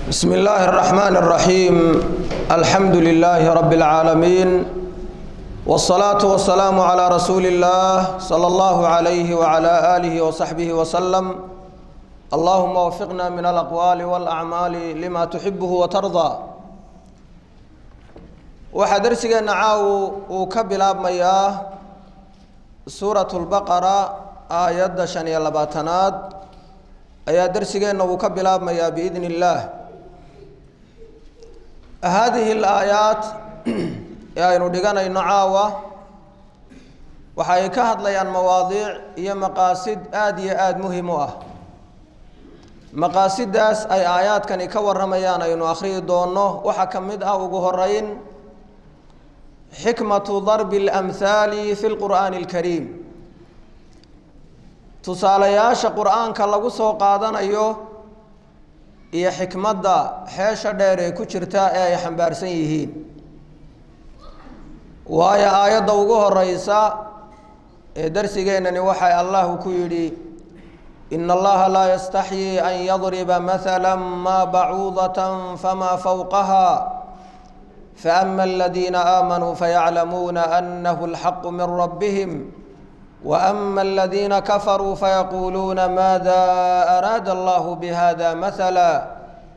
بسم الله الرحمن الرحيم الحمد لله رب العالمين والصلاة والسلام على رسول الله صلى الله عليه وعلى آله وصحبه وسلم اللهم وفقنا من الأقوال والأعمال لما تحبه وترضى وحدرسنا عاو وكبلاب مياه سورة البقرة آيات شنية لباتناد أيا درسنا وكبلاب مياه بإذن الله هذه الآيات يعني ندقنا النعاوة وحي كهد ليان مواضيع هي مقاصد آد مهمة مقاصد داس أي آيات كان يكور رميان أي نؤخري دونه وحكمدها وقهرين حكمة ضرب الأمثال في القرآن الكريم تصالياش قرآن كاللغو سوقادنا أيوه iyo xikmadda xeesha dheer ee ku jirta ee ay xambaarsan yihiin waayo aayadda ugu horeysa ee darsigeenani waxay Allah ku yiri inna allaha la yastaxyi an yadriba mathalan ma ba'udatan fama fawqaha fa amma alladhina amanu faya'lamuna annahu alhaqqu min rabbihim وأما الذين كفروا فيقولون ماذا أراد الله بهذا مثلا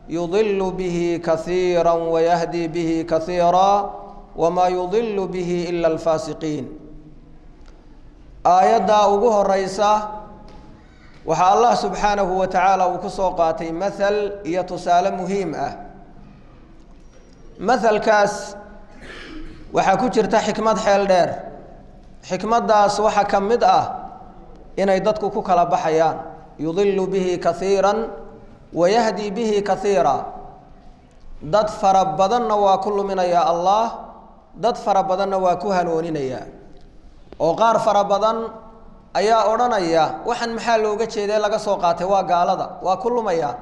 يضل به كثيرا ويهدي به كثيرا وما يضل به إلا الفاسقين آيات أوجه الرئيسة وحا الله سبحانه وتعالى وكسوقاتي مثل يتسال مهمة مثل كاس وحا كجرت حكمة حيل دير xikmadaas waxa kamid inay dadku ku kala baxayaan yudillu bihi kathiran wa yahdi bihi kathira dad farabadanna waa ku luminaya Allah dad farabadanna waa ku hanooninaya oo qaar farabadan ayaa oranaya waxan maxaa looga jeeday laga soo qaatay waa gaalada waa ku lumaya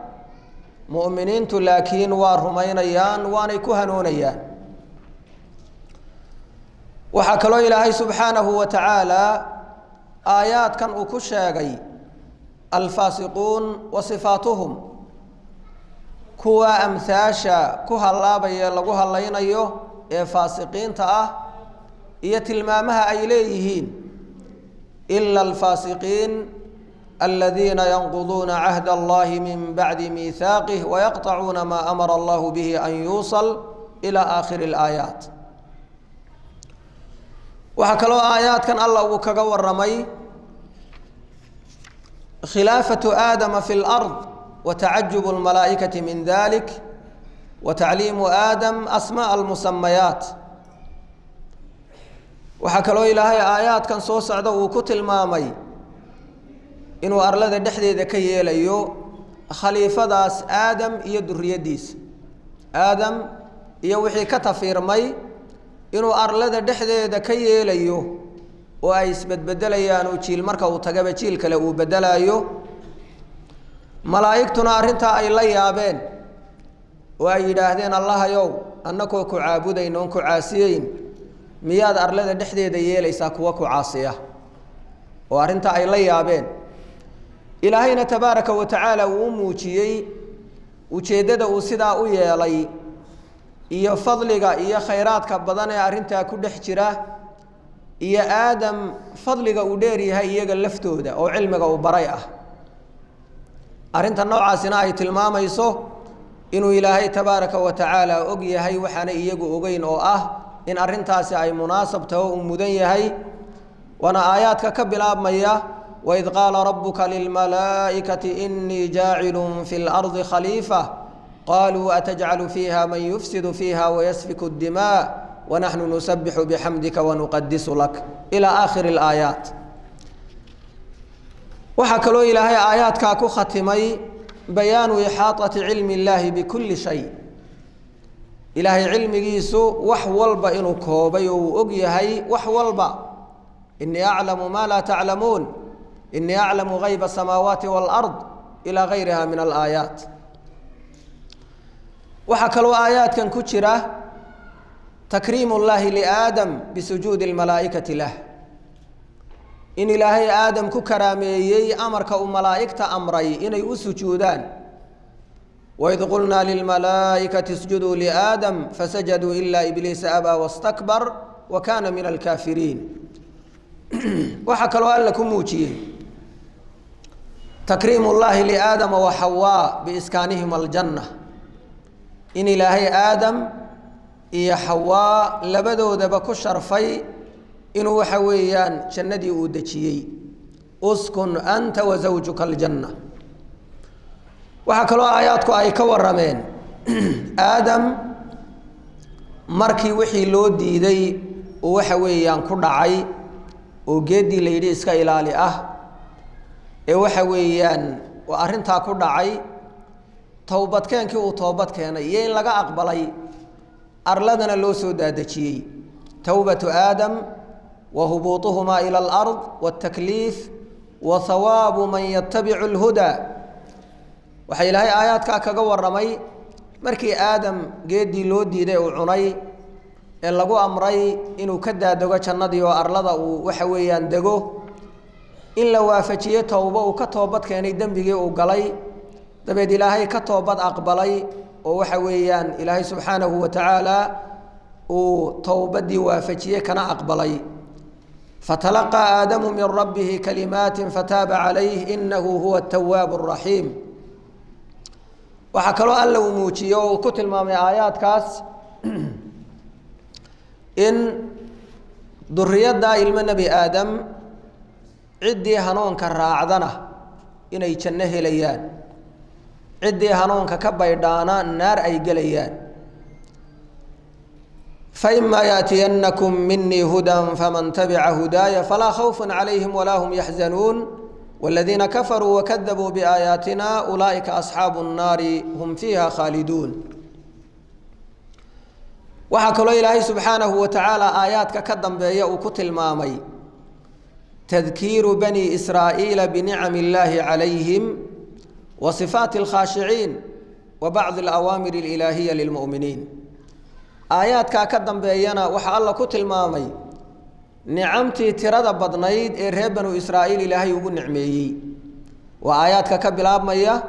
mu'miniintu laakiin waa rumaynayaan waanay ku hanoonayaan waxaa kaloo ilaahay subxaanahu wa tacaala aayaadkan uu ku sheegay alfaasiquun wa sifaatuhum kuwa amhaasha ku hallaabaya lagu hallaynayo ee faasiqiinta iyo tilmaamaha ay leeyihiin ila alfaasiqiin aladiina yanquduuna cahda allahi min bacdi miihaaqih wayaqtacuuna maa amara allahu bihi an yuusal ila aakhiri alaayaat waxaa kaloo aayaadkan Allah uu kaga waramay khilaafatu aadama fi al-ard wa ta'ajjub al-malaa'ikati min dhalik wa ta'liimu aadam asmaa al-musammayat waxaa kaloo ilaahay aayaadkan soo socda uu ku tilmaamay inuu arlada dhexdeeda ka yeelayo khaliifadaas aadam iyo durriyadiisa aadam iyo wixii ka tafiirmay inuu arlada dhexdeeda ka yeelayo oo ay isbedbedelayaan oo jiil marka uu tagaba jiil kale uu bedelayo malaa'igtuna arinta ay la yaabeen oo ay yiraahdeen allahayow annakoo ku caabudayno ku caasiyeyn miyaad arlada dhexdeeda yeelaysaa kuwa ku caasiya oo arinta ay la yaabeen ilaahayna tabaaraka wa tacaala uu muujiyay ujeedada uu sidaa u yeelay iyo fadliga iyo khayraadka badan ee arinta ku dhex jira iyo aadam fadliga uu dheer yahay iyaga laftooda oo cilmiga uu baray arinta noocaasina ay tilmaamayso inuu ilaahay tabaaraka wa tacaala og yahay waxana iyagu ogeyn oo in arintaasi ay munaasab tahay oo mudan yahay wana aayaadka ka bilaabmaya wa id qaala rabbuka lil malaa'ikati inni jaa'ilun fil ardi khalifa قالوا أتجعل فيها من يفسد فيها ويسفك الدماء ونحن نسبح بحمدك ونقدس لك إلى آخر الآيات وحكلوا إلهي آيات كاكو ختمي بيان إحاطة علم الله بكل شيء إلهي علم جيسو وحول بإنو كوبي وأقيهي وحول با إني أعلم ما لا تعلمون إني أعلم غيب السماوات والأرض إلى غيرها من الآيات waxaa kaloo aayaadkan ku jira takriim ullahi liaadam bisujuudi almalaa'ikati lah in ilaahay aadam ku karaameeyey amarka uu malaa'igta amray inay u sujuudaan وإذ قلنا للملائكة اسجدوا لآدم فسجدوا إلا إبليس أبى واستكبر وكان من الكافرين وحكى له لكم موجيه تكريم الله لآدم وحواء بإسكانهما الجنة إن إلهي آدم إيا حواء لبدو دبكو الشرفي إنه وحويان جندي أودتشيي أسكن أنت وزوجك الجنة وحكى آياتكو أي كورمين آدم مركي وحي لو ديدي وحويان كردعي وجدي ليدي إسكا إلالي وحويان وأرنتا كردعي توبت كان كي توبت كان يين لغا أقبلي أرلدنا لو سودادتشي توبة آدم وهبوطهما إلى الأرض والتكليف وثواب من يتبع الهدى waxay ilaahay aayadka kaga waramay markii aadam geedii loo diiday oo cunay ee lagu amray inuu ka daadago jannadii oo arlada uu waxa weeyaan dago in la waafajiyo tawba uu ka toobad keenay dambigii uu galay dabeed ilaahay ka toobad aqbalay oo waxa weeyaan ilaahay subhanahu wa ta'ala uu tawbadii waafajiyay kana aqbalay fatalaqa aadamu min rabbih kalimatin fataba alayhi innahu huwa at-tawwab ar-rahim waxa kale oo alla uu muujiyo oo ku tilmaamay aayadkaas in durriyada ilma nabi aadam cidii hanuunka raacdana inay janno helayaan cidii hanuunka ka baydhaana naar ay galayaan فإما يأتينكم مني هدى فمن تبع هداي فلا خوف عليهم ولا هم يحزنون والذين كفروا وكذبوا بآياتنا أولئك أصحاب النار هم فيها خالدون وحكى إلهي سبحانه وتعالى آيات كقدم بيا وكتل مامي تذكير بني إسرائيل بنعم الله عليهم وصفات الخاشعين وبعض الأوامر الإلهية للمؤمنين آيات كقدم بيانا وحى الله كتل مامي نعمتي ترى بدنيد إرهاب بنو إسرائيل إلهي يقول نعمي وآيات كبلاب مية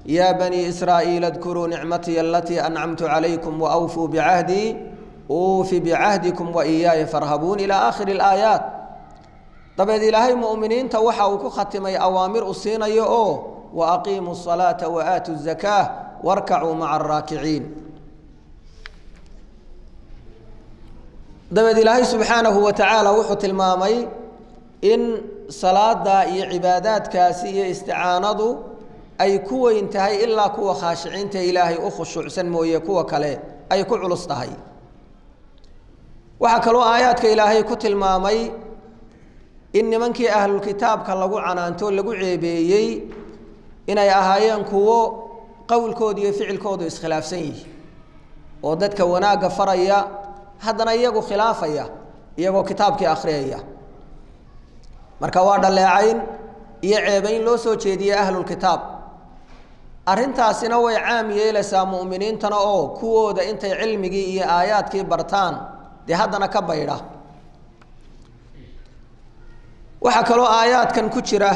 يا بني إسرائيل اذكروا نعمتي التي أنعمت عليكم وأوفوا بعهدي أوفي بعهدكم وإياي فارهبون إلى آخر الآيات طبعا إلهي مؤمنين توحى وكو ختمي أوامر أصينا يؤو وأقيموا الصلاة وآتوا الزكاة واركعوا مع الراكعين دبد الله سبحانه وتعالى وحط المامي إن صلاة إي عبادات كاسية استعانض أي كوة ينتهي إلا كوة خاشعين إلهي أخشع سنموية كوة كلي أي كوة علصتهي وحكالو آيات كإلهي كت المامي إن منك أهل الكتاب كاللغو عنانتو لغو عيبيي إن أي أهايان كوة قول كودي فعل كودي اسخلاف سيه وددك وناق فريا haddana iyagu khilaafaya iyagoo kitaabkii akhriyaya marka waa dhaleecayn iyo ceebayn loo soo jeediyay ahlul kitaab arintaasina way caam yeelaysaa muuminiintana oo kuwooda intay cilmigii iyo aayaadkii bartaan de haddana ka baydha waxa kale oo aayaadkan ku jira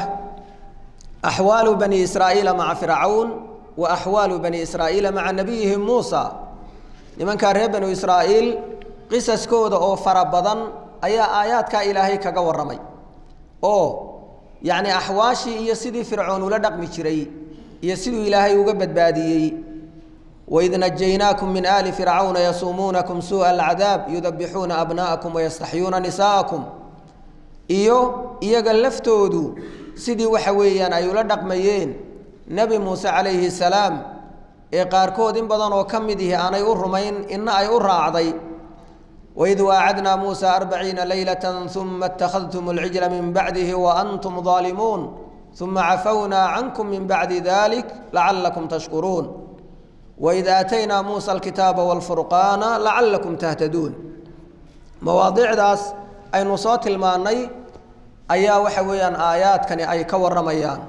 ahwaalu bani israa'iila ma'a fir'aun wa ahwaalu bani israa'iila ma'a nabiyihim muusa nimanka reer bani israa'iil qisaskooda oo fara badan ayaa aayaadka ilaahay kaga waramay oo yaani ahwaashi iyo sidii fircoon ula dhaqmi jiray iyo sidii ilaahay uga badbaadiyay وإذ نجيناكم من آل فرعون يصومونكم سوء العذاب يذبحون أبناءكم ويستحيون نساءكم iyaga laftoodu sidii waxa weeyaan ay ula dhaqmayeen nabi Muuse calayhi salaam ee qaarkood in badan oo kamid ah aanay u rumayn in ay u raacday وإذ وعدنا موسى 40 ليلة ثم اتخذتم العجل من بعده وأنتم ظالمون ثم عفونا عنكم من بعد ذلك لعلكم تشكرون وإذ آتينا موسى الكتاب والفرقان لعلكم تهتدون مواضيع داس أي نصات الماني أيا وحويان آيات كان أي كور رميان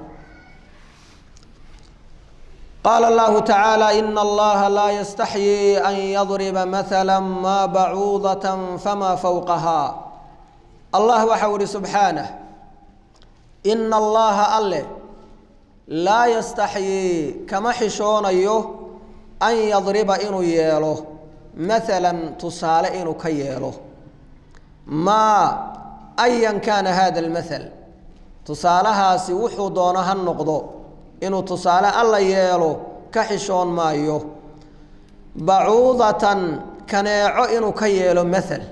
قال الله تعالى إن الله لا يستحيي أن يضرب مثلا ما بعوضة فما فوقها الله وحور سبحانه إن الله أله laa yastaxyii kama xishoonayo an yadriba inuu yeelo maalan tusaale inuu ka yeelo maa ayan kaana hada almathal tusaalahaasi wuxuu doono ha noqdo inuu tusaale alla yeelo ka xishoon maayo bacuudatan kaneeco inuu ka yeelo mathal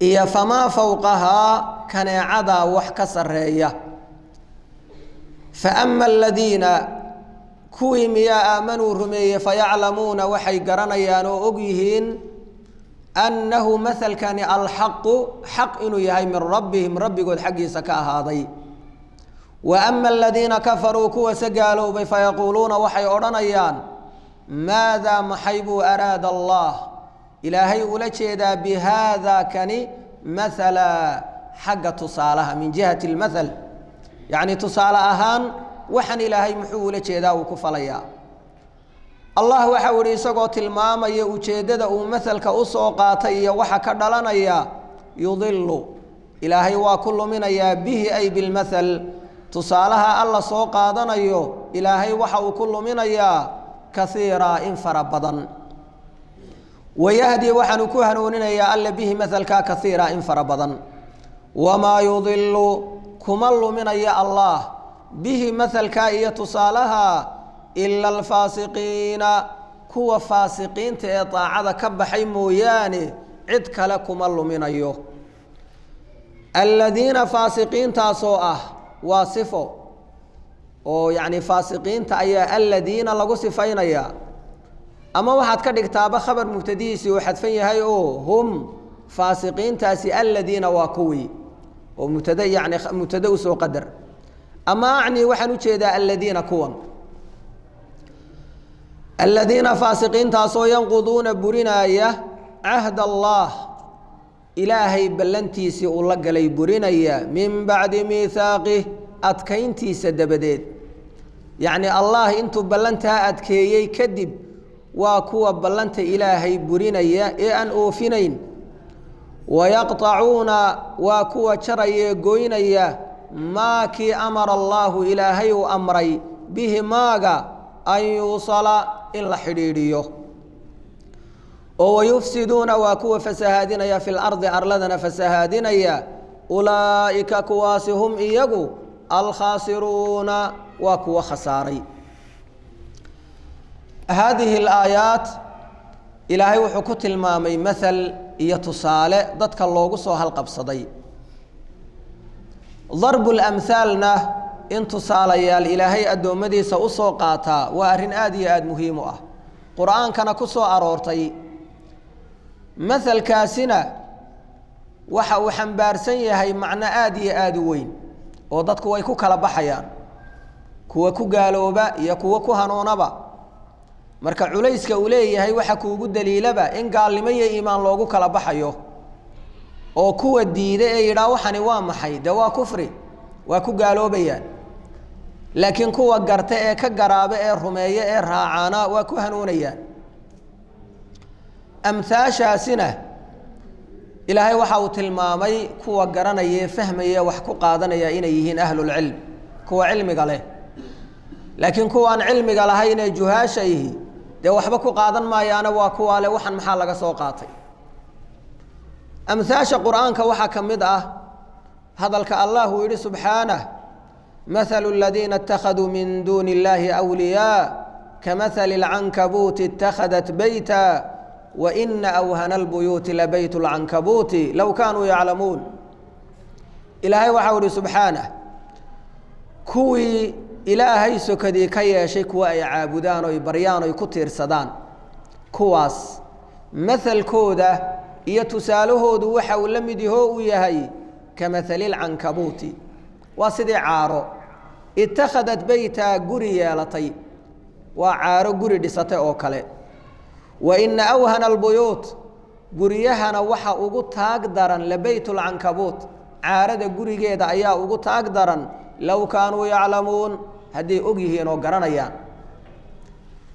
iyo famaa fawqahaa kaneecadaa wax ka sarreeya fa ama aladiina kuwii miyaa aamanuu rumeeyey fayaclamuuna waxay garanayaan oo og yihiin annahu mahalkani alxaqu xaq inuu yahay min rabbihim rabbigood xaggiisa ka ahaaday wa ama aladiina kafaruu kuwase gaaloobay fayaquuluuna waxay odhanayaan maadaa maxay buu araada allah ilaahay ula jeedaa bihaada kani mahala xagga tusaalaha min jihati lmathal yacni tusaale ahaan waxaan ilaahay muxuu ula jeedaa uu ku falayaa allah waxa uu isagoo tilmaamaya ujeedada uu masalka u soo qaatay iyo waxa ka dhalanaya yudillu ilaahay waa ku luminayaa bihi ay bilmathal tusaalaha alla soo qaadanayo ilaahay waxa uu ku luminayaa kasiira in fara badan wayahdi waxaanu ku hanuuninayaa alla bihi mathalka kasiira in fara badan wamaa yudillu kuma luminaya allah bihi mathalka iyo tusaalaha ila alfaasiqiina kuwa faasiqiinta ee daacada ka baxay mooyaane cid kale kuma luminayo aladiina faasiqiintaasoo ah waa sifo oo yacni faasiqiinta ayaa aladiina lagu sifaynaya ama waxaad ka dhigtaaba khabar mubtadihiisii uu xadfan yahay oo hum faasiqiintaasi aladiina waa kuwii oo mubtada yacni mubtada usoo qadar ama acni waxaan ujeedaa aladiina kuwan aladiina faasiqiintaasoo yanquduuna burinaya cahd allah ilaahay ballantiisii uu la galay burinaya min bacdi miithaaqih adkayntiisa dabadeed yacni allah intuu ballantaa adkeeyey kadib waa kuwa ballanta ilaahay burinaya ee aan oofinayn wayaqطacuuna waa kuwa jaraya goynaya maa kii amara allaahu ilaahay uu amray bihi maaga an yuusala in la xidhiidhiyo oo wayufsiduuna waa kuwa fasahaadinaya fi lardi arladana fasahaadinaya ulaa'ika kuwaasi hum iyagu alkhaasiruuna waa kuwa khasaaray haadihi alaayaat ilaahay wuxuu ku tilmaamay mathal iyo tusaale dadka loogu soo halqabsaday darbu lamhaalna in tusaalayaal ilaahay addoommadiisa u soo qaataa waa arrin aad iyo aada muhiim u ah qur-aankana ku soo aroortay mahalkaasina waxa uu xambaarsan yahay macno aad iyo aada u weyn oo dadku way ku kala baxayaan kuwa ku gaalooba iyo kuwa ku hanuunaba marka culayska uu leeyahay waxa kuugu daliilaba in gaalnimo iyo iimaan loogu kala baxayo oo kuwa diida ee yidhaa waxani waa maxay dee waa kufri waa ku gaaloobayaan laakiin kuwa garta ee ka garaaba ee rumeeya ee raacaana waa ku hanuunayaan amhaashaasina ilaahay waxa uu tilmaamay kuwa garanaya ee fahmaya wax ku qaadanaya inay yihiin ahlulcilm kuwa cilmiga leh laakiin kuwaan cilmiga lahayn ee juhaasha yihi dee waxba ku qaadan maayaana waa kuwa leh waxan maxaa laga soo qaatay amhaasha qur-aanka waxaa ka mid ah hadalka allah uu yidhi subxaanah mathalu aladiina اtakhaduu min duuni اllahi أwliyaa kamahali اlcankabuuti اtakhadat beyta waina awhana اlbuyuuti labayt اlcankabuuti low kaanuu yaclamuun ilaahay waxau ihi subxaanah kuwii ilaahay sokadii ka yeeshay kuwa ay caabudaan oy baryaan oy ku tiirsadaan kuwaas mahalkooda iyo tusaalahoodu waxa uu la mid yahoo uu yahay kamahali lcankabuuti waa sidii caaro itakhadat beyta guri yeelatay waa caaro guri dhisatay oo kale waina awhana albuyuut guryahana waxa ugu taag daran labayt lcankabuut caarada gurigeeda ayaa ugu taag daran low kaanuu yaclamuun hadday og yihiin oo garanayaan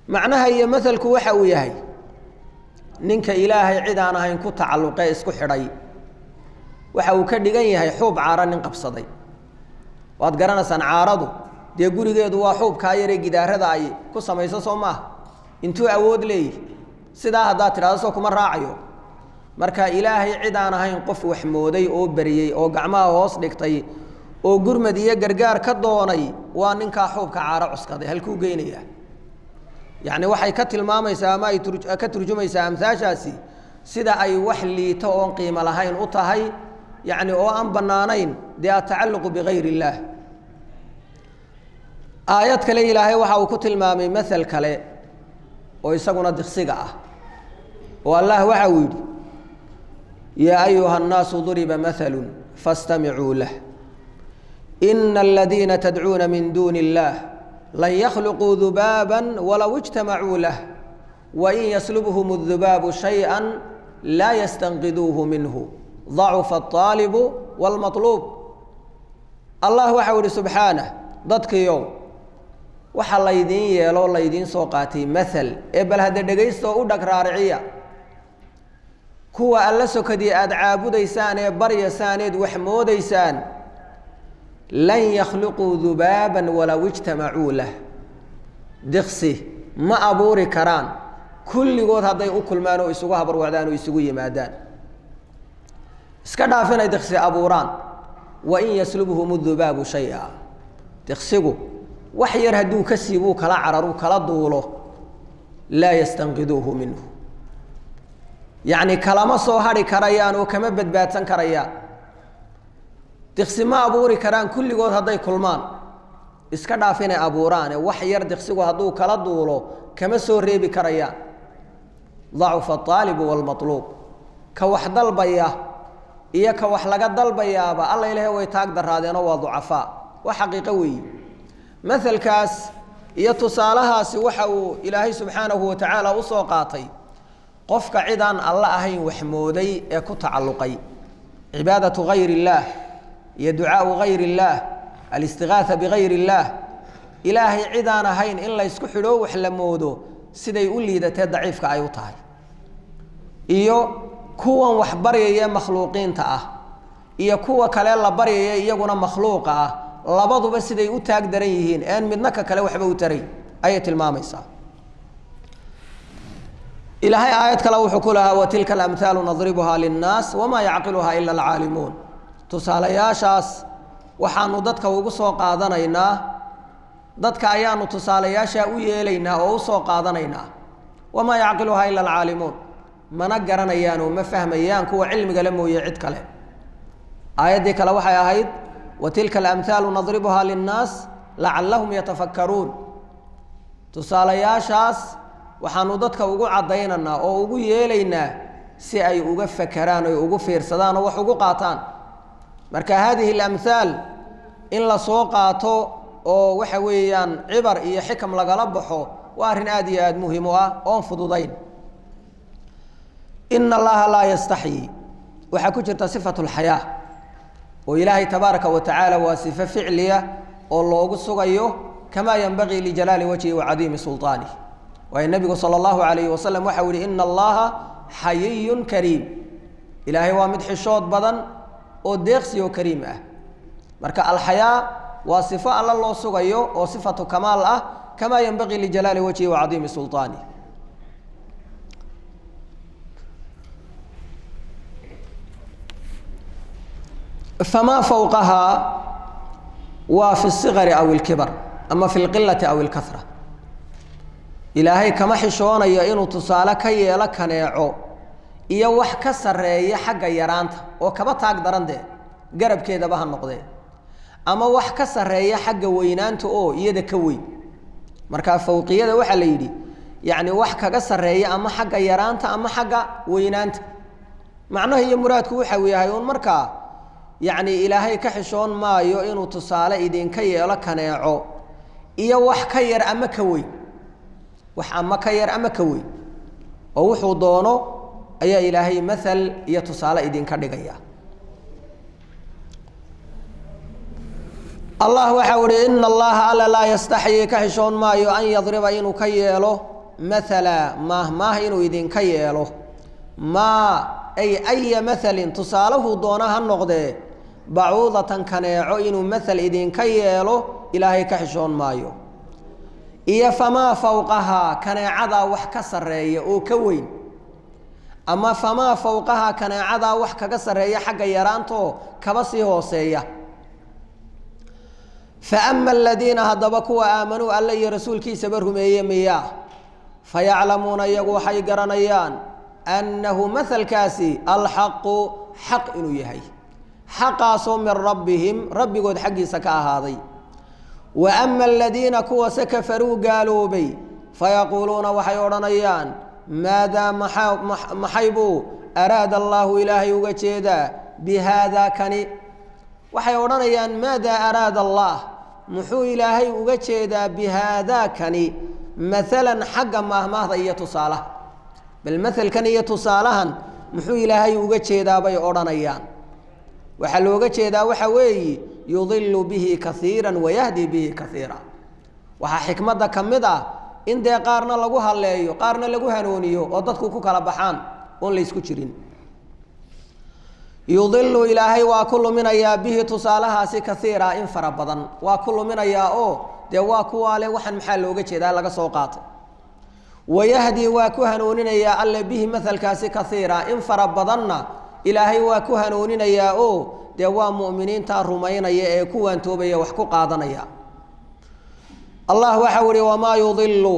macnaha iyo mahalku waxa uu yahay ninka ilaahay cid aan ahayn ku tacalluqee isku xidhay waxa uu ka dhigan yahay xuub caaro nin qabsaday waad garanaysaan caaradu dee gurigeedu waa xuubkaa yaree gidaarada ay ku samayso soo maaha intuu awood leeyahy sidaa haddaad tidhahdo soo kuma raacayo marka ilaahay cid aan ahayn qof wax mooday oo bariyey oo gacmaha hoos dhigtay oo gurmad iyo gargaar ka doonay waa ninkaa xuubka caaro cuskaday halkuu geynayaa yacni waxay ka tilmaamaysaa ama ay ka turjumaysaa amsaashaasi sida ay wax liito oon qiimo lahayn u tahay yacni oo aan bannaanayn dee atacalluqu bigayr illaah aayad kale ilaahay waxa uu ku tilmaamay masal kale oo isaguna diqsiga ah oo allah waxa uu yidhi yaa ayuha annaasu duriba mathalun fastamicuu lah ina aladiina tadcuuna min duuni illaah lan yakhluquu dubaaban walow ijtamacuu lah wain yaslubhum adubaabu shayئa laa yastanqiduuhu minhu dacufa alطaalibu wاlmaطluub allah waxau ihi subxaanah dadkiiow waxa laydiin yeelo laydiin soo qaatay maal ee bal hadda dhegaysta oo u dhag raariciya kuwa alla sokadii aada caabudaysaan ee baryasaaneed wax moodaysaan lan yakhluquu dubaaban walow ijtamacuu lah diqsi ma abuuri karaan kulligood hadday u kulmaan oo isugu habarwacdaan oo isugu yimaadaan iska dhaaf inay diqsi abuuraan wain yaslubhum dubaabu shaya diqsigu wax yar hadduu ka siibuu kala cararu kala duulo laa yastanqiduuhu minhu yacni kalama soo hadhi karayaan oo kama badbaadsan karayaan diqsi ma abuuri karaan kulligood hadday kulmaan iska dhaaf inay abuuraane wax yar diqsigu hadduu kala duulo kama soo reebi karayaan dacufa aalibu waalmaluub ka wax dalbaya iyo ka wax laga dalbayaaba alla ilaahay way taag daraadeenoo waa ducafaa waa xaqiiqo weeyi mahalkaas iyo tusaalahaasi waxa uu ilaahay subxaanahu watacaala u soo qaatay qofka cid aan alla ahayn wax mooday ee ku tacalluqay cibaadatu gayr illaah iyo ducaau gayr illaah alistigaatha bigayr illaah ilaahay cid aan ahayn in laysku xidho wax la moodo siday u liidatee daciifka ay u tahay iyo kuwan wax baryaya makhluuqiinta ah iyo kuwa kale la baryaya iyaguna makhluuqa ah labaduba siday u taag daran yihiin een midna ka kale waxba u taray ayay tilmaamaysaa ilaahay aayad kale wuxuu ku lahaa watilka alamhaalu nadribuhaa linnaas wamaa yacqiluhaa ila alcaalimuun tusaalayaashaas waxaanu dadka ugu soo qaadanaynaa dadka ayaanu tusaalayaashaa u yeelaynaa oo u soo qaadanaynaa wamaa yacqiluhaa ila alcaalimuun mana garanayaan oo ma fahmayaan kuwa cilmiga la mooye cid kale aayaddii kale waxay ahayd watilka alamhaalu nadribuhaa linnaas lacallahum yatafakkaruun tusaalayaashaas waxaanu dadka ugu caddaynaynaa oo ugu yeelaynaa si ay uga fakeraan oy ugu fiirsadaan oo wax ugu qaataan marka haadihi alamhaal in la soo qaato oo waxa weeyaan cibar iyo xikam lagala baxo waa arrin aad iyo aad muhiim u ah oon fududayn ina allaha laa yastaxyi waxaa ku jirta sifatu lxayaa oo ilaahay tabaaraka wa tacaala waa sifo ficliya oo loogu sugayo kamaa yanbagii lijalaali wajhi wacadiimi sulطaanih waayo nebigu sala allahu calayhi wasalam waxau yihi ina allaha xayiyun kariim ilaahay waa mid xishood badan oo deeqsi oo kariim ah marka alxayaa waa sifo alla loo sugayo oo sifatu kamaal ah kamaa yanbagii lijalaali wajhi wacadiimi sulطaanih فما فوقها وفي الصغر أو الكبر أما في القلة أو الكثرة إلهي كما حشونا يئنو تصالك يلك نيعو إيا وحكا سرية حقا يرانت وكما تاقدران دي قرب كيدا بها النقضي أما وحكا سرية حقا وينانت أو إيدا كوي مركا فوقية دا وحا ليدي يعني وحكا سرية أما حقا يرانت أما حقا وينانت معناه هي مرادك وحا ويهايون مركا يعني إلهي كحشون ما يؤنو تصالة إذن كي يلكنيعو إيا وح كير أما كوي وح أما كير أما كوي ووحو دونو أي إلهي مثل يتصالة إذن كدقيا الله وحوري إن الله ألا لا يستحيي كحشون ما أن يضرب إنو كيلو مثلا ما إنو إذن كيلو ما أي مثل تصاله دونها النقضي bacuudatan kaneeco inuu mathal idinka yeelo ilaahay ka xishoon maayo iyo famaa fawqahaa kaneecadaa wax ka sarreeya oo ka weyn ama famaa fawqahaa kaneecadaa wax kaga sarreeya xagga yaraantoo kaba sii hooseeya fa ama aladiina haddaba kuwa aamanuu alla iyo rasuulkiisaba rumeeye miyaa fayaclamuuna iyagu waxay garanayaan annahu mathalkaasi alxaqu xaq inuu yahay xaqaasoo min rabbihim rabbigood xaggiisa ka ahaaday wa ama aladiina kuwase kafaruu gaaloobay fayaquuluuna waxay odhanayaan maadaa maxay buu araada allaahu ilaahay uga jeedaa bihaadaa kani waxay odhanayaan maadaa araada allah muxuu ilaahay uga jeedaa bihaadaa kani maalan xagga maahmaahda iyo tusaalaha bal maalkan iyo tusaalahan muxuu ilaahay uga jeedaa bay odhanayaan waxaa looga jeedaa waxa weeye yudilu bihi kaiira wayahdi bihi kaiira waxaa xikmadda ka mid ah in dee qaarna lagu halleeyo qaarna lagu hanuuniyo oo dadku ku kala baxaan oon laysku jirin yudilu ilaahay waa ku luminayaa bihi tusaalahaasi kaiira in fara badan waa ku luminayaa oo dee waa kuwaale waxaan maxaa looga jeedaa laga soo qaatay wayahdi waa ku hanuuninayaa alle bihi maalkaasi kaiira in fara badanna ilaahay waa ku hanuuninayaa oo dee waa mu'miniinta rumaynaya ee ku waantoobaya wax ku qaadanaya allah waxau ihi wamaa yudilu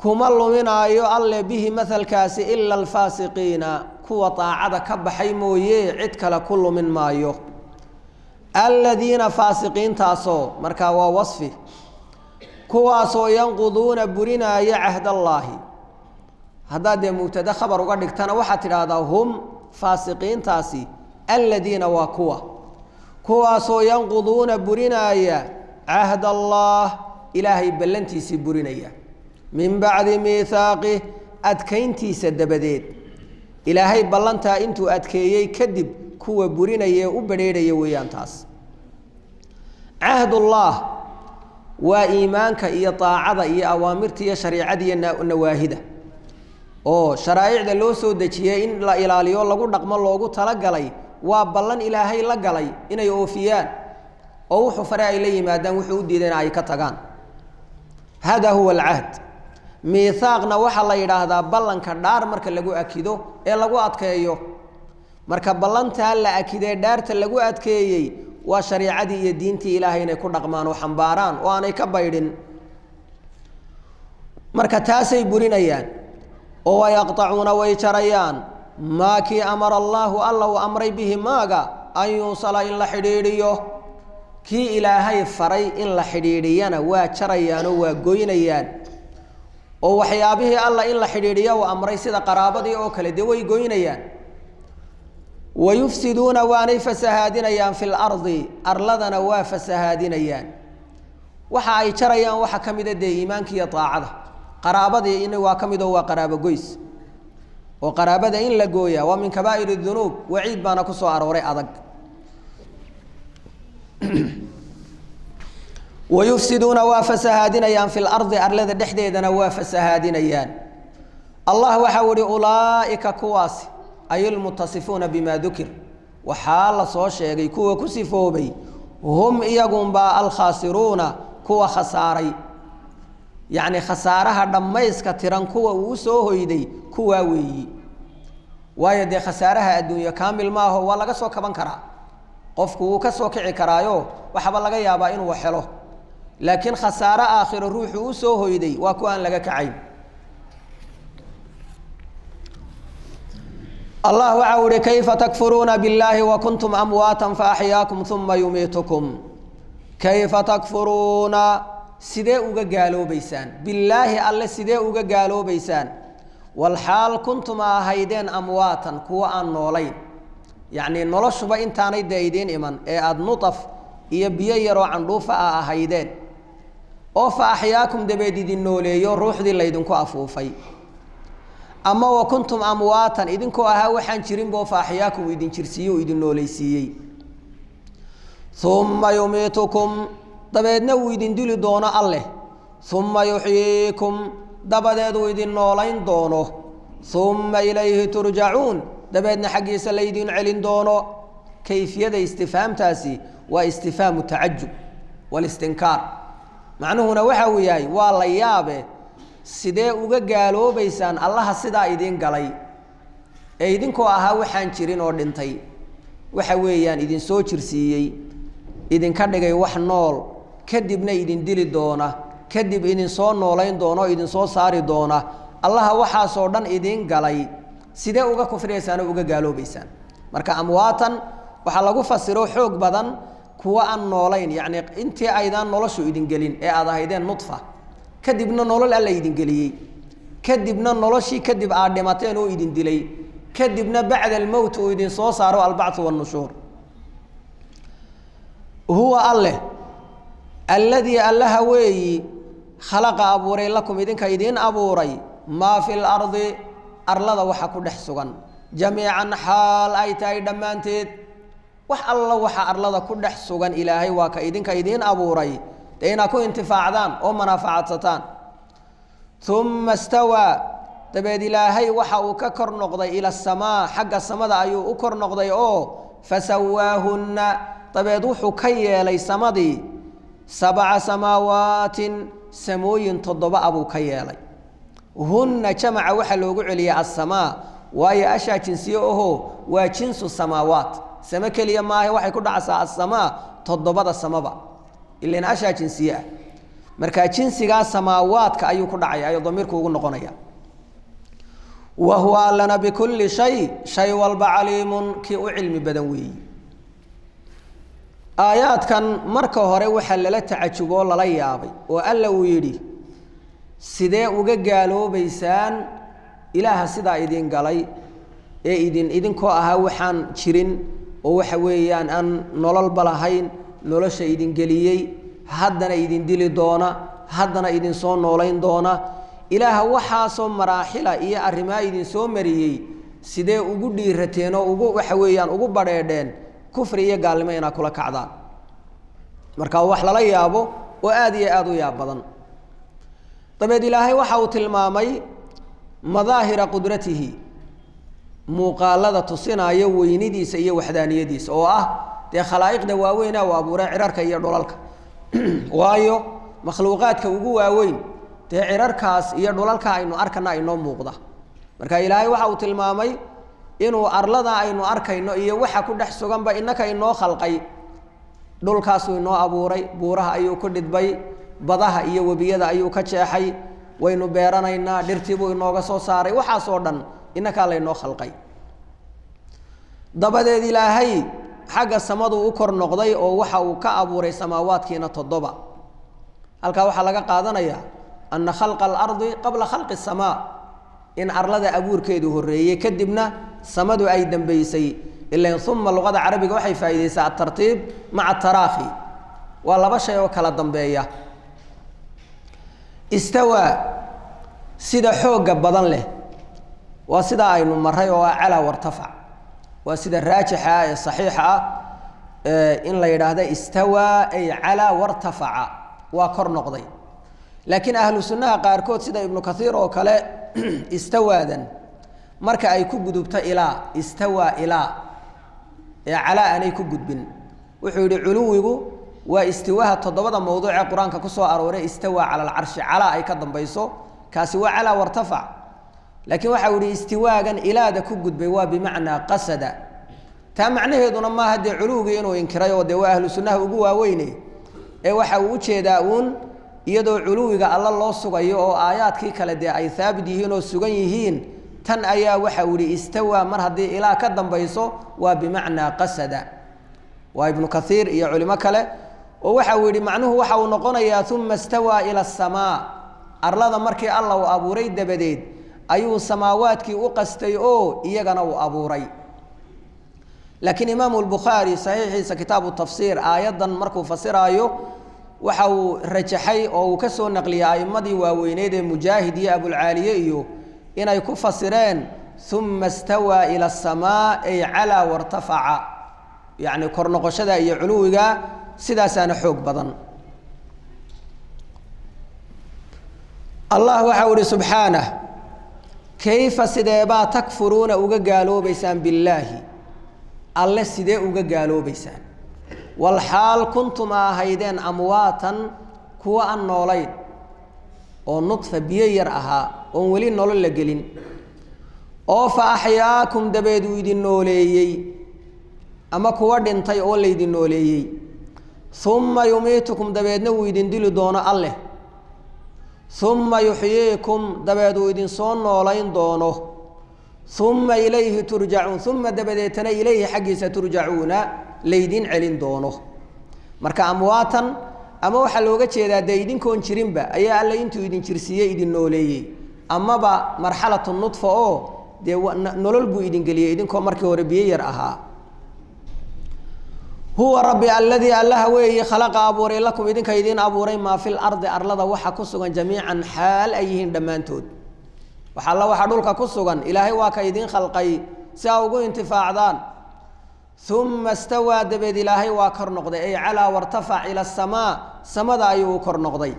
kuma luminaayo alle bihi maalkaasi ila alfaasiqiina kuwa daacada ka baxay mooye cid kale ku lumin maayo aladiina faasiqiintaasoo markaa waa wasfi kuwaasoo yanquduuna burinaaya cahdallaahi haddaad dee mubtada khabar uga dhigtana waxaad tidhaahdaa hum faasiqiintaasi aladiina waa kuwaasoo yanquduuna burinaaya cahdallaah ilaahay ballantiisii burinaya min bacdi miithaaqih adkayntiisa dabadeed ilaahay ballantaa intuu adkeeyey kadib kuwa burinaya ee u badheedhaya weeyaan taas cahdullah waa iimaanka iyo daacada iyo awaamirta iyo shariicada iyo nawaahida oo sharaa'icda loo soo dejiyey in la ilaaliyo lagu dhaqmo loogu talagalay waa ballan ilaahay la galay inay oofiyaan oo wuxuu fare ay la yimaadaan wuxuu u diidayna ay ka tagaan hada huwa alcahd miithaaqna waxaa la yidhaahdaa ballanka dhaar marka lagu akido ee lagu adkeeyo marka ballantaa la akidee dhaarta lagu adkeeyey waa shariicadii iyo diintii ilaahay inay ku dhaqmaan oo xambaaraan oo aanay ka baydhin marka taasay burinayaan oo wayaqtacuuna way jarayaan maa kii amara allaahu alla uu amray bihi maaga an yuusala in la xidhiidhiyo kii ilaahay faray in la xidhiidhiyana waa jarayaanoo waa goynayaan oo waxyaabihii alla in la xidhiidhiyo uu amray sida qaraabadii oo kale dee way goynayaan wayufsiduuna waanay fasahaadinayaan fi lardi arladana waa fasahaadinayaan waxa ay jarayaan waxa ka mida dee iimaanka iyo daacada qaraabadii in waa ka mid oo waa qaraabo goys oo qaraabada in la gooyaa waa min kabaa'ir dunuub waciid baana ku soo arooray adag wayufsiduuna waa fasahaadinayaan fi lardi arlada dhexdeedana waa fasahaadinayaan allah waxau ihi ulaa'ika kuwaasi ay ilmutasifuuna bimaa dukir waxaa la soo sheegay kuwa ku sifoobay hum iyagunbaa alkhaasiruuna kuwa khasaaray yacni khasaaraha dhammayska tiran kuwa uu soo hoyday kuwaa weeyi waayo dee khasaaraha adduunyo kaamil maaho waa laga soo kaban karaa qofku wuu ka soo kici karaayo waxba laga yaabaa inuu helo laakiin khasaare aakhiro ruuxu u soo hoyday waa ku aan laga kacayn allah waxau ihi kayfa takfuruuna billaahi wa kuntum amwaatan faaxyaakum uma yumiitukum kayfa takfuruuna sidee uga gaaloobaysaan billaahi alle sidee uga gaaloobaysaan walxaal kuntum a ahaydeen amwaatan kuwa aan noolayn yacnii noloshuba intaanay dee idiin iman ee aada nutaf iyo biyo yaroo candhuufa a ahaydeen oo fa axyaakum dabeed idin nooleeyo ruuxdii laydinku afuufay ama wa kuntum amwaatan idinkoo ahaa waxaan jirinboo fa axyaakum idin jirsiiye oo idin nooleysiiyey uma yumiitukum dabeedna uu idin dili doono alleh uma yuxyiikum dabadeed uu idin noolayn doono uma ilayhi turjacuun dabeedna xaggiisa laydin celin doono kayfiyada istifhaamtaasi waa istifhaamu tacajub walistinkaar macnuhuna waxa uu yahay waa la yaabe sidee uga gaaloobaysaan allaha sidaa idin galay ee idinkoo ahaa waxaan jirin oo dhintay waxa weeyaan idin soo jirsiiyey idinka dhigay wax nool kadibna idin dili doona kadib idin soo noolayn doona oo idin soo saari doona allaha waxaasoo dhan idin galay sidee uga kufriyaysaan oo uga gaaloobaysaan marka amwaatan waxa lagu fasiro xoog badan kuwa aan noolayn yacni intii aydan noloshu idin gelin ee aad ahaydeen nudfa kadibna nolol alla idin geliyey kadibna noloshii kadib aad dhimateen oo idin dilay kadibna bacda almowt uu idin soo saaro albacthu wannushuur huwa alleh alladii allaha weeyi khalaqa abuuray lakum idinka idiin abuuray maa fi lardi arlada waxa ku dhex sugan jamiican xaal ay tahay dhammaanteed wax alla waxa arlada ku dhex sugan ilaahay waa ka idinka idiin abuuray dee inaad ku intifaacdaan oo manaafacaadsataan uma stawaa dabeed ilaahay waxa uu ka kor noqday ila asamaa xagga samada ayuu u kor noqday oo fasawaahunna dabeed wuxuu ka yeelay samadii 7 samaawatin samooyin 7 abuu ka yeelay hunna jamaca waxa loogu celiyaa as-samaa waayo ashaa jinsiyo oho waa jinsu samaawaat sama keliya maahe waxay ku dhacaysaa as-samaa 7 samaba ilaan ashaa jinsiye ah marka jinsigaa samaawaadka ayuu ku dhacay ayuu damiirku ugu noqonaya wa huwa lana bikulli shay walba caliimun kii u cilmi badan weeyi aayaadkan marka hore waxaa lala tacajuboo lala yaabay oo alla uu yidhi sidee uga gaaloobaysaan ilaaha sidaa idin galay ee idinkoo ahaa waxaan jirin oo waxa weeyaan aan nololba lahayn nolosha idin geliyey haddana idin dili doona haddana idin soo noolayn doona ilaaha waxaasoo maraaxila iyo arrimaa idin soo mariyey sidee ugu dhiirateen oo ugu waxa weeyaan ugu badheedheen kufri iyo gaalnimo inaad kula kacdaan marka wax lala yaabo oo aad iyo aad u yaab badan dabeed ilaahay waxa uu tilmaamay madaahira qudratihi muuqaalada tusinaya weynidiisa iyo waxdaaniyadiisa oo ah dee khalaa'iqda waaweynaa uu abuuray cirarka iyo dhulalka waayo makhluuqaadka ugu waaweyn dee cirarkaas iyo dhulalka aynu arkana inoo muuqda marka ilaahay waxa uu tilmaamay inuu arlada aynu arkayno iyo waxa ku dhex suganba innaka inoo khalqay dhulkaasuu inoo abuuray buuraha ayuu ku dhidbay badaha iyo webiyada ayuu ka jeexay waynu beeranaynaa dhirtiibuu inooga soo saaray waxaasoo dhan innakaa laynoo khalqay dabadeed ilaahay xagga samaduu u kor noqday oo waxa uu ka abuuray samaawaadkiina 7 halkaa waxaa laga qaadanayaa anna khalqa alardi qabla khalqi asamaa in arlada abuurkeedu horreeyey kadibna samadu ay dambaysay ilaan uma luqada carabiga waxay faa'iidaysaa atartiib maca taraakhi waa laba shay oo kala dambeeya istawaa sida xoogga badan leh waa sida aynu maray oo calaa wartafac waa sida raajixa ee saxiixa ah in la yidhaahdo istawaa ay calaa wartafaca waa kor noqday laakiin ahlu sunnaha qaarkood sida ibnu kathiir oo kale istawaadan marka ay ku gudubto ilaa istawaa ilaa ee calaa aanay ku gudbin wuxuu yidhi culuwigu waa istiwaaha 7 mawduuc ee qur-aanka ku soo arooray istawaa cala alcarshi calaa ay ka dambayso kaasi waa calaa wartafac laakiin waxa uu yidhi istiwaagan ilaada ku gudbay waa bimacnaa qasada taa macnaheeduna maaha dee culuwigii inuu inkiray oo dee waa ahlu sunnaha ugu waaweyne ee waxa uu u jeedaa uun iyadoo culuwiga alla loo sugayo oo aayaadkii kale dee ay haabit yihiin oo sugan yihiin tan ayaa waxa uu yidhi istawaa mar haddii ilaa ka dambayso waa bimacnaa qasada waa ibnu kathiir iyo culimo kale oo waxa uu yidhi macnuhu waxa uu noqonayaa uma stawaa ila asamaa arlada markii alla uu abuuray dabadeed ayuu samaawaadkii u qastay oo iyagana uu abuuray laakiin imaamu albukhaari saxiixiisa kitaabu tafsiir aayaddan markuu fasiraayo waxa uu rajaxay oo uu ka soo naqliyay a'immadii waaweyneed ee mujaahid iyo abulcaaliye iyo inay ku fasireen uma stawaa ila asamaa ay calaa wartafaca yacni kor noqoshada iyo culuwiga sidaasaana xoog badan allah waxa uu ihi subxaanah kayfa sideebaa takfuruuna uga gaaloobaysaan billaahi alle sidee uga gaaloobaysaan walxaal kuntum ahaydeen amwaatan kuwa aan noolayn oo nudfa biyo yar ahaa oon weli nolol la gelin oo fa axyaakum dabeed uu idin nooleeyey ama kuwa dhintay oo laydin nooleeyey uma yumiitukum dabeedna uu idin dili doono alleh uma yuxyiikum dabeed uu idin soo noolayn doono uma ilayhi turjacuun uma dabadeetana ilayhi xaggiisa turjacuuna laydin celin doono marka amwaatan ama waxaa looga jeedaa dee idinkoon jirinba ayaa alle intuu idin jirsiiyey idin nooleeyey amaba marxalatu nudfa oo dee nolol buu idin geliyey idinkoo markii hore biyo yar ahaa huwa rabbi alladii allaha weeyi khalaqa abuuray lakum idinka idiin abuuray maa fi lardi arlada waxa ku sugan jamiican xaal ay yihiin dhammaantood waxa alla waxa dhulka ku sugan ilaahay waa ka idiin khalqay si aa ugu intifaacdaan uma stawaa dabeed ilaahay waa kor noqday ay calaa wartafac ila asamaa samada ayuu u kor noqday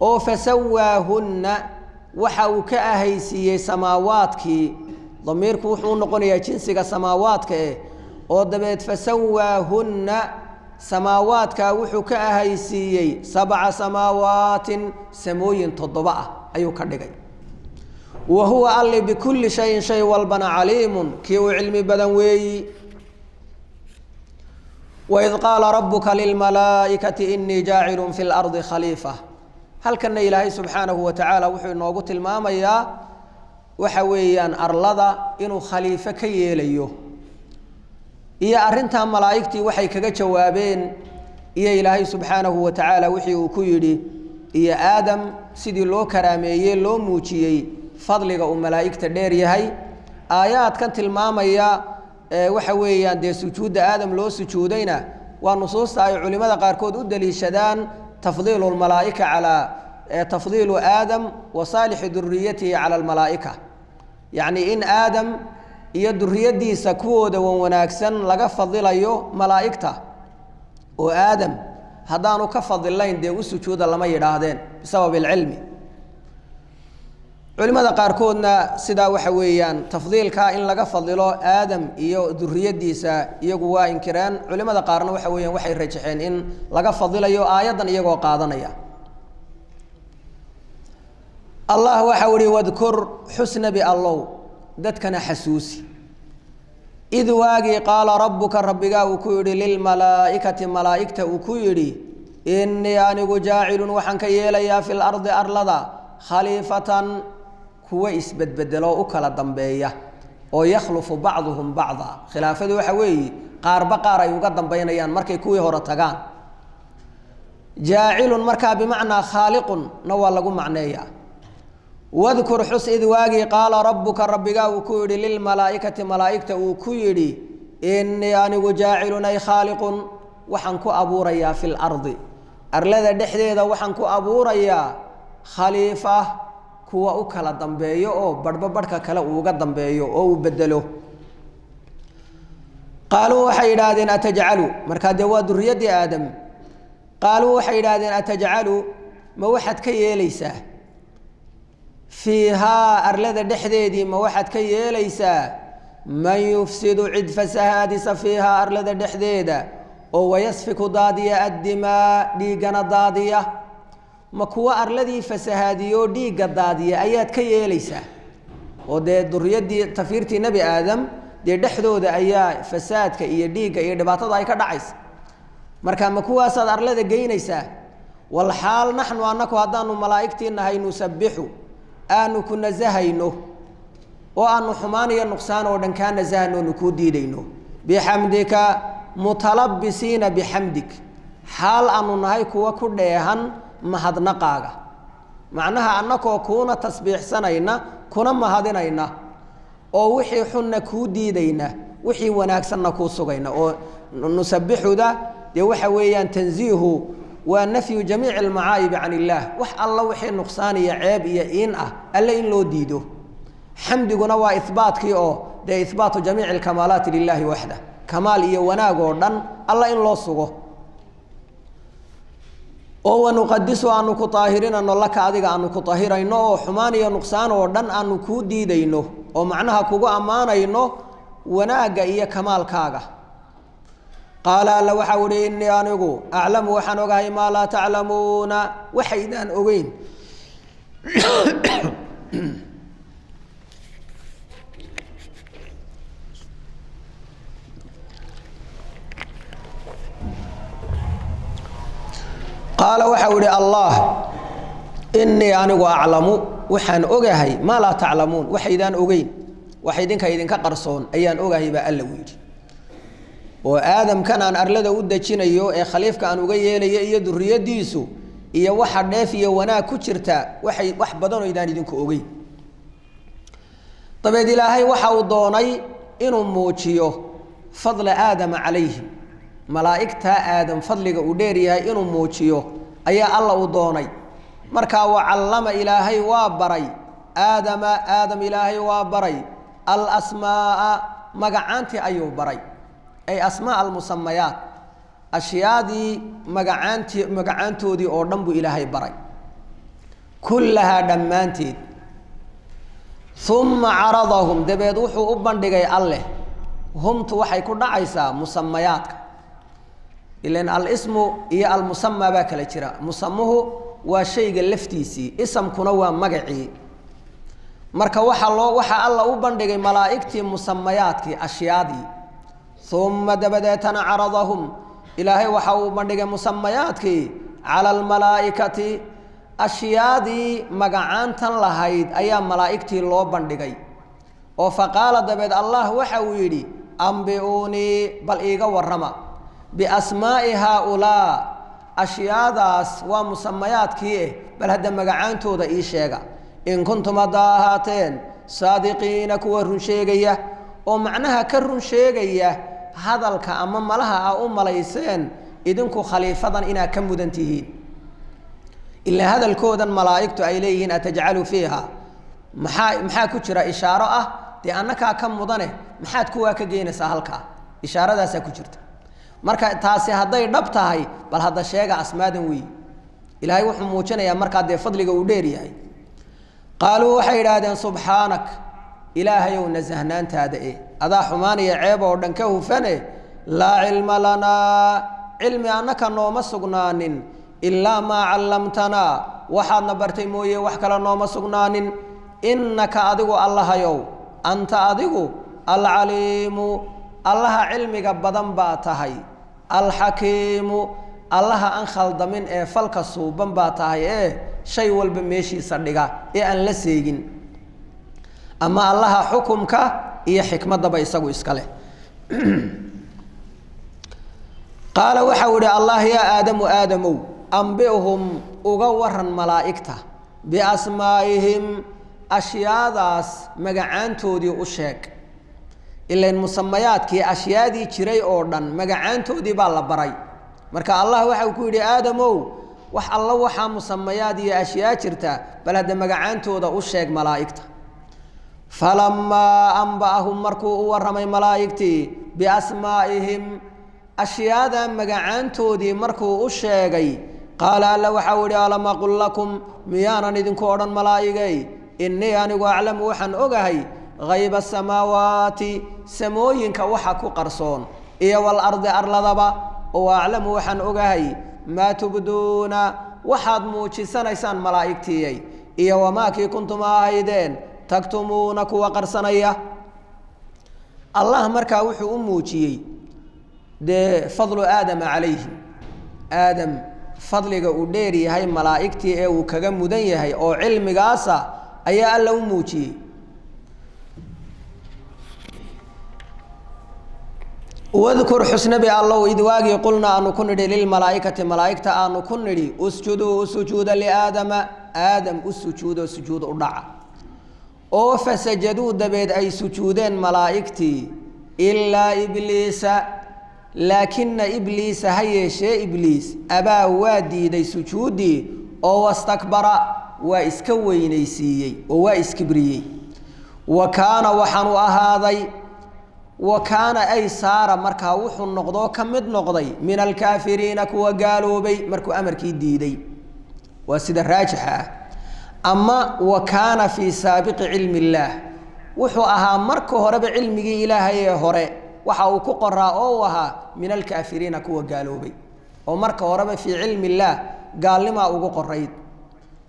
oo fasawaahunna waxa uu ka ahaysiiyey samaawaadkii damiirku wuxuu u noqonayaa jinsiga samaawaadka oo dabeed fasawaahunna samaawaadkaa wuxuu ka ahaysiiyey 7 samaawaatin samooyin 7 ah ayuu ka dhigay wa huwa alli bikulli shayin shay walbana caliimun kii uu cilmi badan weeyi waid qaala rabbuka lilmalaa'ikati innii jaacilun fi lardi khaliifa halkanna ilaahay subxaanahu wa tacaala wuxuu inoogu tilmaamayaa waxa weeyaan arlada inuu khaliifo ka yeelayo iyo arrintaa malaa'igtii waxay kaga jawaabeen iyo ilaahay subxaanahu wa tacaala wixii uu ku yidhi iyo aadam sidii loo karaameeyey loo muujiyey fadliga uu malaa'igta dheer yahay aayaadkan tilmaamaya waxa weeyaan dee sujuudda aadam loo sujuudayna waa nusuusta ay culimmada qaarkood u daliishadaan tafdiilu lmalaa'ika calaa tafdiilu aadam wa saalixi duriyatihi cala almalaa'ika yacni in aadam iyo duriyadiisa kuwooda wan wanaagsan laga fadilayo malaa'igta oo aadam haddaanu ka fadilayn dee u sujuuda lama yidhaahdeen bisabab ilcilmi culimada qaarkoodna sidaa waxa weeyaan tafdiilka in laga fadilo aadam iyo duriyadiisa iyagu waa inkireen culimada qaarna waxa weeyaan waxay rajaxeen in laga fadilayo aayaddan iyagoo qaadanaya allah waxa uhi wadkur xusna biallow dadkana xasuusi id waagii qaala rabbuka rabbigaa uu ku yidhi lilmalaa'ikati malaa'igta uu ku yidhi innii anigu jaacilun waxaan ka yeelayaa fi lardi arlada khaliifatan kuwa isbedbedelo u kala dambeeya oo yakhlufu bacduhum bacda khilaafadu waxa weeye qaarba qaar ay uga dambeynayaan markay kuwii hore tagaan jaacilun markaa bimacnaa khaaliqun na waa lagu macneeyaa wadkur xus id waagii qaala rabbuka rabbigaa uu ku yidhi lilmalaa'ikati malaa'igta uu ku yidhi innii anigu jaacilun ay khaaliqun waxaan ku abuurayaa fi lardi arlada dhexdeeda waxaan ku abuurayaa khaliifa kuwa u kala dambeeyo oo badhba badhka kale uuga dambeeyo oo uu bedelo qaaluu waxay yidhaahdeen atajcalu markaa dee waa duriyadii aadam qaaluu waxay yidhaahdeen atajcalu ma waxaad ka yeelaysaa fiihaa arlada dhexdeedii ma waxaad ka yeelaysaa man yufsidu cid fasahaadisa fiihaa arlada dhexdeeda oo wayasfiku daadiya addimaa dhiiggana daadiya ma kuwa arladii fasahaadiyo dhiigga daadiya ayaad ka yeelaysaa oo dee duriyadii tafiirtii nebi aadam dee dhexdooda ayaa fasaadka iyo dhiigga iyo dhibaatada ay ka dhacaysa marka ma kuwaasaad arlada geynaysaa walxaal naxnu annaku haddaanu malaa'igtii nahay nusabbixu aanu ku nasahayno oo aanu xumaan iyo nuqsaan oo dhan kaa nasahno nu kuu diidayno bixamdika mutalabbisiina bixamdik xaal aanu nahay kuwa ku dheehan mahadnaqaaga macnaha annakoo kuuna tasbiixsanayna kuna mahadinayna oo wixii xunna kuu diidayna wixii wanaagsanna kuu sugayna oo nusabbixuda dee waxa weeyaan tanziihu waa nafyu jamiici almacaa'ibi can illaah wax alla wixii nuqsaan iyo ceeb iyo iin ah alle in loo diido xamdiguna waa ihbaatkii oo dee ihbaatu jamiici alkamaalaati lilaahi waxda kamaal iyo wanaag oo dhan alla in loo sugo oo wanuqadisu aanu ku daahirinano laka adiga aanu ku dahirayno oo xumaan iyo nuqsaan oo dhan aanu kuu diidayno oo macnaha kugu ammaanayno wanaaga iyo kamaalkaaga qaala alla waxa uu yidhi innii anigu aclamu waxaan ogahay maa laa taclamuuna waxaydaan ogeyn qaala waxa uu yidhi allah innii anigu aclamu waxaan ogahay maa laa taclamuun waxaydaan ogeyn wax idinka qarsoon ayaan ogahay baa alla uu yidhi oo aadamkan aan arlada u dejinayo ee khaliifka aan uga yeelayo iyo duriyadiisu iyo waxa dheef iyo wanaag ku jirta wax badan oo idaan idinku ogeyn dabeed ilaahay waxa uu doonay inuu muujiyo fadla aadama calayhim malaa'igta aadam fadliga uu dheer yahay inuu muujiyo ayaa alla uu doonay marka wacallama ilaahay waa baray aadam ilaahay waa baray al-asmaa'a magacaantii ayuu baray ay asmaa almusamayaat ashyaadii magacaantoodii oo dhan buu ilaahay baray kullahaa dhammaanteed uma caradahum dabeed wuxuu u bandhigay alleh humtu waxay ku dhacaysaa musamayaadka ilan alismu iyo almusama baa kala jira musamuhu waa shayga laftiisii isamkuna waa magacii marka waxa alla u bandhigay malaa'igtii musamayaadkii ashyaadii uma dabadeetana caradahum ilaahay waxa uu bandhigay musamayaadkii cala almalaa'ikati ashyaadii magacaantan lahayd ayaa malaa'igtii loo bandhigay oo faqaala dabeed allah waxa uu yidhi ambi'uunii bal iiga warrama biasmaa'i haaulaa ashyaadaas waa musamayaadkii bal hadda magacaantooda ii sheega in kuntum haddaa ahaateen saadiqiina kuwa run sheegaya oo macnaha ka run sheegaya hadalka ama malaha a u malayseen idinku khaliifadan inaa ka mudan tihiin ilaa hadalkoodan malaa'igtu ay leeyihiin atajcalu fiiha maxaa ku jira ishaaro ah dee annakaa ka mudane maxaad kuwaa ka geynaysaa halkaa ishaaradaasaa ku jirta marka taasi hadday dhab tahay bal hadda sheega asmaadan weey ilaahay wuxuu muujinayaa markaa dee fadliga uu dheer yahay qaaluu waxay yidhaahdeen subxaanak ilaahayow nasahnaantaada adaa xumaanaya ceeb oo dhan ka hufane laa cilma lanaa cilmi annaka nooma sugnaanin ilaa maa callamtanaa waxaadna bartay mooye wax kale nooma sugnaanin innaka adigu allahayow anta adigu alcaliimu allaha cilmiga badan baa tahay alxakiimu allaha aan khaldamin ee falka suuban baa tahay shay walba meeshiisa dhiga ee aan la seegin ama allaha xukumka iyo xikmadaba isagu iska leh qaala waxa uu yidhi allah yaa aadamow ambi'hum uga waran malaa'igta biasmaa'ihim ashyaadaas magacaantoodii u sheeg ilan musamayaadkii ashyaadii jiray oo dhan magacaantoodii baa la baray marka allah waxa uu ku yidhi aadamow wax alla waxaa musamayaad iyo ashyaa jirta bal hadda magacaantooda u sheeg malaa'igta falamaa anba'ahum markuu u warramay malaa'igtii biasmaa'ihim ashyaada magacaantoodii markuu u sheegay qaala alla waxa uu yidhi alam aqul lakum miyaanan idinku odhan malaa'igay innii anigu aclamu waxaan ogahay hayba asamaawaati samooyinka waxa ku qarsoon iyo walardi arladaba oo aclamu waxaan ogahay maa tubduuna waxaad muujisanaysaan malaa'igtiiyay iyo wamaakii kuntum ahaydeen taktumuuna kuwa qarsanaya allah markaa wuxuu u muujiyey dee fadlu aadama calayhi aadam fadliga uu dheer yahay malaa'igtii ee uu kaga mudan yahay oo cilmigaasa ayaa alla u muujiyey wadkur xusnabi allow id waagii qulna aanu ku nidhi lilmalaa'ikati malaa'igta aanu ku nidhi usjuduu u sujuuda liaadama aadam u sujuudo sujuud u dhaca oo fasajaduu dabeed ay sujuudeen malaa'igtii ilaa ibliisa laakina ibliisa ha yeeshee ibliis abaa waa diiday sujuuddii oo wastakbara waa iska weynaysiiyey oo waa iskibriyey wa kaana waxaanu ahaaday wa kaana ay saara markaa wuxuu noqdoo ka mid noqday min alkaafiriina kuwa gaaloobay markuu amarkii diiday waa sida raajixa ah ama wa kaana fii saabiqi cilmi illaah wuxuu ahaa marka horeba cilmigii ilaahay ee hore waxa uu ku qoraa oo ahaa min alkaafiriina kuwa gaaloobay oo marka horeba fi cilmi illaah gaalnima ugu qorayd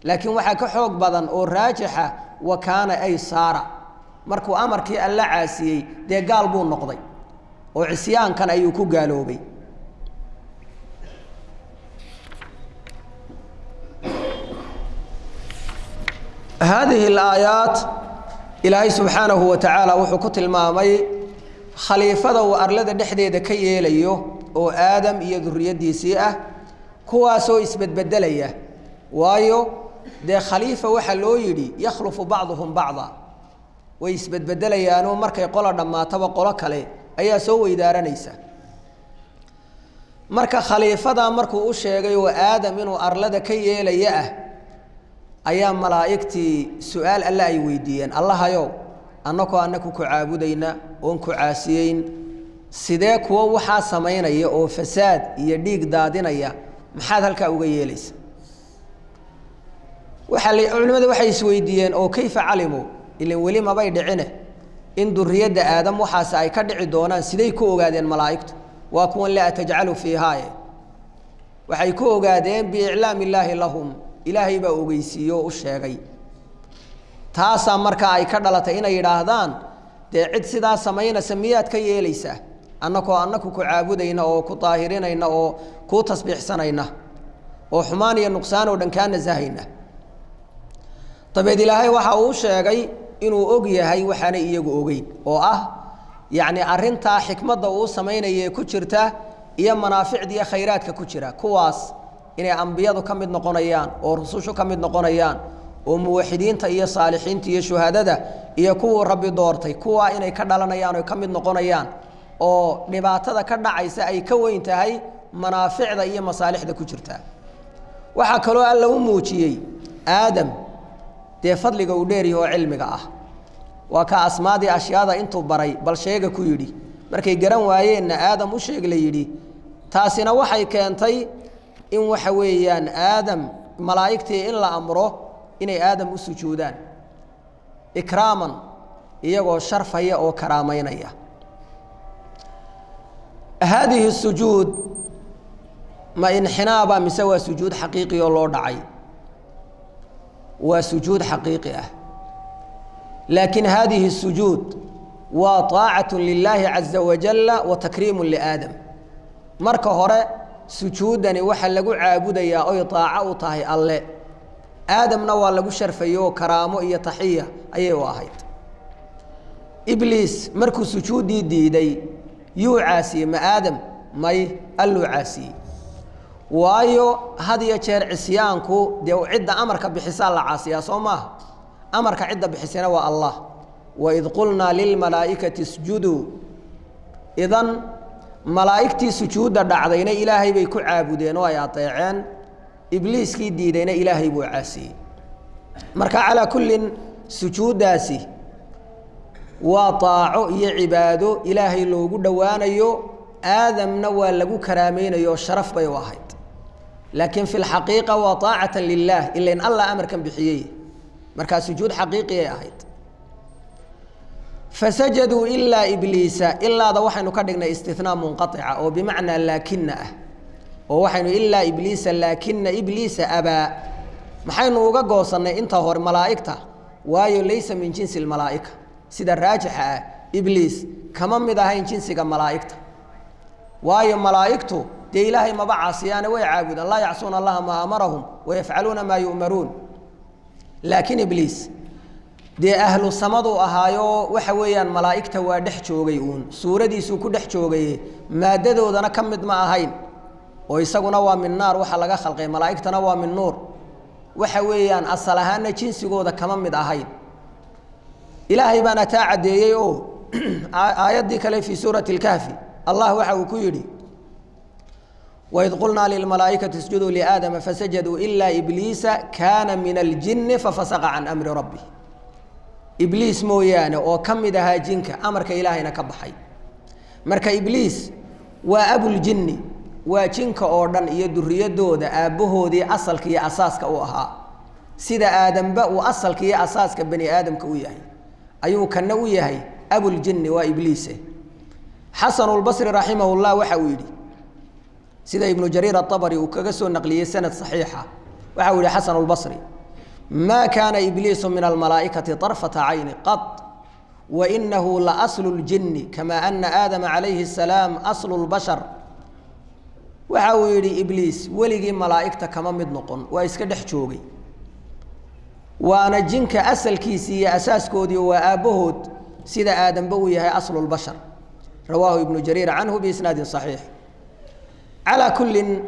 laakiin waxa ka xoog badan oo raajixa wa kaana ay saara markuu amarkii alla caasiyay dee gaal buu noqday oo cisyaankan ayuu ku gaaloobay هذه الآيات إلهي سبحانه وتعالى وحكت المامي خليفة وأرلد دحديد كي يليه وآدم يذرية ديسيئة كواسو إسبت بدلية وايو ده خليفة وحلو يدي يخلف بعضهم بعضا ويسبت بدلية أنه مركا يقول لما تبقى لك لي أي سوى إدارة نيسا مركا خليفة مركو أشيغي وآدم إنه أرلد كي يليه ayaa malaa'igtii su'aal alla ay weydiiyeen allahayow annako ku caabudayna oon ku caasiyeyn sidee kuwa waxa sameynaya oo fasaad iyo dhiig daadinaya maxaad halka uga yeelaysa culimadu waxay isweydiiyeen oo kayfa calimu ilaa wali ma bay dhicine in durriyada aadam waxaas ay ka dhici doonaan sidee ku ogaadeen malaa'igtu waa kuwan la tajcalu fiihaa waxay ku ogaadeen bi i'laam illaahi lahum ilaahay baa ogeysiiyo u sheegay taasa marka ay ka dhalatay inay yiraahdaan de cid sidaa sameynaysa miyaad ka yeelaysa annaku ku caabudayna oo ku taahirinayna oo ku tasbiixsanayna oo xumaan iyo nuqsaan oo dhan ka nasahayna tabeed ilaahay waxa uu sheegay inuu og yahay waxaana iyagu ogeyn oo ah yaani arinta xikmadda uu sameynayay ku jirta iyo manaaficda iyo khayraadka ku jira kuwaas inay anbiyadu ka mid noqonayaan oo rusushu ka mid noqonayaan oo muwaxidiinta iyo saalixiinta iyo shuhadada iyo kuwa rabbi doortay kuwa inay ka dhalanayaan oo ka mid noqonayaan oo dhibaatada ka dhacaysa ay ka weyn tahay manaaficda iyo masaalixda ku jirta waxa kale oo alla u muujiyay aadam de fadliga uu dheeriyo cilmiga ah waa ka asmaadii ashyaada intuu baray bal sheega ku yiri markay garan waayeen aadam u sheeg la yiri taasina waxay keentay in waxa weeyaan aadam malaa'igtii in la amro inay aadam u sujuudaan ikraaman iyagoo sharfaya oo karaameynaya هذه السجود ما انحنابا مسوى سجود حقيقي الله دعي وسجود حقيقي لكن هذه السجود وطاعة لله عز وجل وتكريم لآدم مركه هره سجودني waxa lagu caabudaya oo taaca u tahay alle aadamna waa lagu sharfayo karaamo iyo taxiya ayay u ahayd iblis markuu sujuudi diiday yuu caasi ma aadam may allu caasi waayo hadiya jeer cisyaanku de cidda amarka bixisa la caasiya Soomaa amarka cidda bixisana waa Allah wa id qulna lil malaa'ikati isjudu idan malaa'iktii sujuuda dhacdayna ilaahay bay ku caabudeen oo ay ateeceen ibliiskii diidayna ilaahay buu caasiyay marka ala kullin sujuudaasi waa taaco iyo cibaado ilaahay loogu dhawaanayo aadamna waa lagu karaameynayo sharaf bay u ahayd laakiin fil haqiiqa waa taa'atan lillah illa in Allah amarkan bixiyay marka sujuud haqiiqi ay ahayd فسجدوا إلا إبليس إلا ذا وحين كدقنا استثناء منقطع أو بمعنى لكنه ووحين إلا إبليس لكن إبليس أبى محين وقوصنا أنت هو الملائكة وايو ليس من جنس الملائكة سيد الراجحة إبليس كمان مدهين جنس الملائكة وايو ملائكته دي إلهي ما بعصيان ويعابد الله يعصون الله ما أمرهم ويفعلون ما يؤمرون لكن إبليس دي أهل السماء أهايو وحويان ملائكة ودح جوجيون سورة دي سوكو دح جوجي ما ددو دنا كمد ما أهين ويسقون نوى من نار وحلقة خلقي ملائكة نوى من نور وحويان أصلها نجنس جودا كمان مد أهين إلهي بنا تعد يو آيات دي كلي في سورة الكهف الله وحو كيري وإذ قلنا للملائكة اسجدوا لآدم فسجدوا إلا إبليس كان من الجن ففسق عن أمر ربه إبليس مويانا أو كم دها جنك أمرك إلهنا كبحي مرك إبليس وأبو الجن وجنك أردن يدري دودا أبوه دي أصل كي أساس كوها سيد آدم بقى وأصل كي أساس كبني آدم كوياه أيو كنو يهي أبو الجن وإبليس حسن البصري رحمه الله وحويلي سيدة ابن جرير الطبري وكقسو النقلية سنة صحيحة وحويلي حسن البصري ما كان إبليس من الملائكة طرفة عين قط وإنه لأصل الجن كما أن آدم عليه السلام أصل البشر وحاولي إبليس ولقي ملائكة كما مدنقون وإسكدح جوغي وأنا جنك أسل كيسي أساس كودي وآبهود سيدة آدم بويها أصل البشر رواه ابن جرير عنه بإسناد صحيح على كل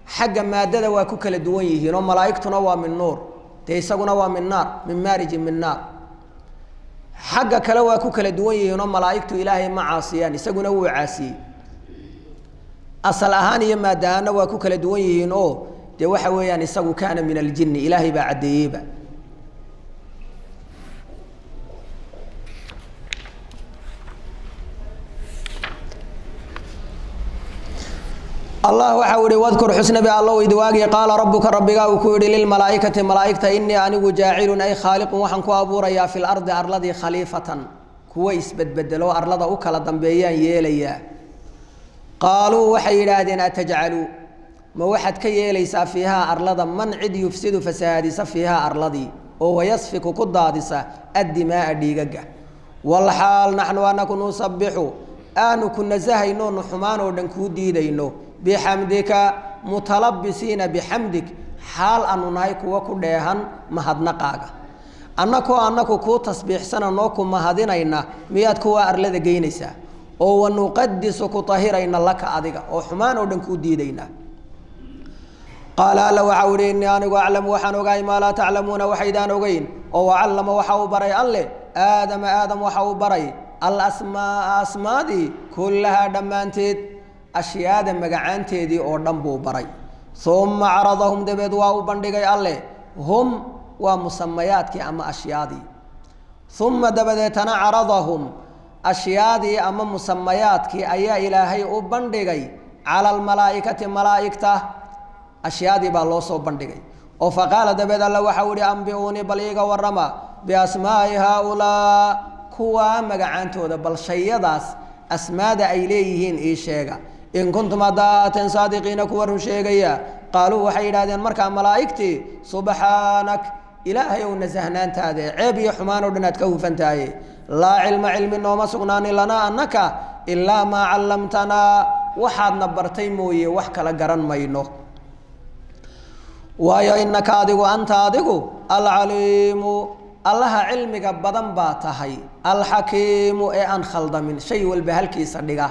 حق ما دد وكل دويه نو ملائكة نوا من نور تيسقوا نوا من نار من مارج من نار حق كلوا كل دويه نو ملائكة إلهي معاصيان يسقوا نوا عاسي أصل أهاني ما دهنا وكل دويه نو دي وحوي يعني يسقوا كان من الجن إلهي بعد يبا الله وحوري واذكر حسن بي الله ويدواقي قال ربك ربك وكوري للملائكة ملائكة إني أني جاعل أي خالق وحن كوابور يا في الأرض أرلدي خليفة كويس بدلوا أرلد أكل ضمبيان يليا قالوا وحيرادين أتجعلوا ما واحد كي يليس فيها أرلد من عد يفسد فسادس فيها أرلدي وهو يسفك قدادس الدماء ديقا والحال نحن أنكم نسبحوا أن كنا زهينو نحمان ودنكو ديدينو بحمدك متلبسين بحمدك حال أنو نايكو وكدهن مهدنقاق أنكو كو تصبيح سنة نوكو مهدينينا مياد كو أرلد جينيسا أو نقدس كو طهيرين لك أديك أو حمان ودنكو ديدينا قال لو عوريني أنا أعلم وحنو غاي ما لا تعلمون وحيدان وغين أو علم وحاو بري الله آدم وحاو بري الأسماء أسماء دي كلها دمانتيد أشياء مقعانتي دي أو دنبو بري ثم عرضهم دبد واو بندقي الله هم ومسميات كي أما أشياء دي ثم دبدتنا عرضهم أشياء دي أما مسميات كي أي إلهي أو بندقي على الملائكة ملائكته أشياء دي بالله بندقي وفقال دبد الله وحوري أنبئوني بليغ ورما بأسماء هؤلاء كوا مقعانتودا بل شيداس أسماء أي ليهين إي شيغا إن كنتم أدات صادقين كورهم شيغيا قالوا وحيدادين مركا ملائكتي سبحانك إلهي ونزهنان تادي عيب يحمان ودنات كوفا تاي لا علم إنه سقنان لنا أنك إلا ما علمتنا وحاد نبرتي موي وحكا لقران مينو ويا إنك أدقو أنت أدقو العليم الله علمك بدن باتهي الحكيم أن خلد من شيء والبهلكي صدقه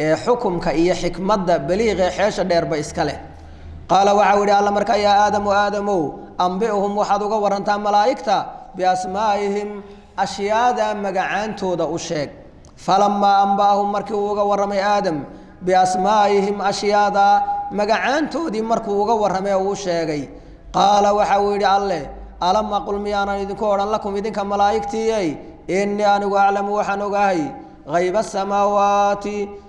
حكمك إيه حكمة بليغ حيش دير بإسكاله قال وعوري الله مركا يا آدم أنبئهم وحدوك ورنتا ملائكتا بأسمائهم أشياء مقعان تودا أشيك فلما أنبأهم مركوك ورمي آدم بأسمائهم أشياء مقعان تودي مركوك ورمي أشيك قال وحوري الله ألم أقل ميانا إذن لكم إذن كملائكتي إني أنا أعلم وحنوغاهي غيب السماوات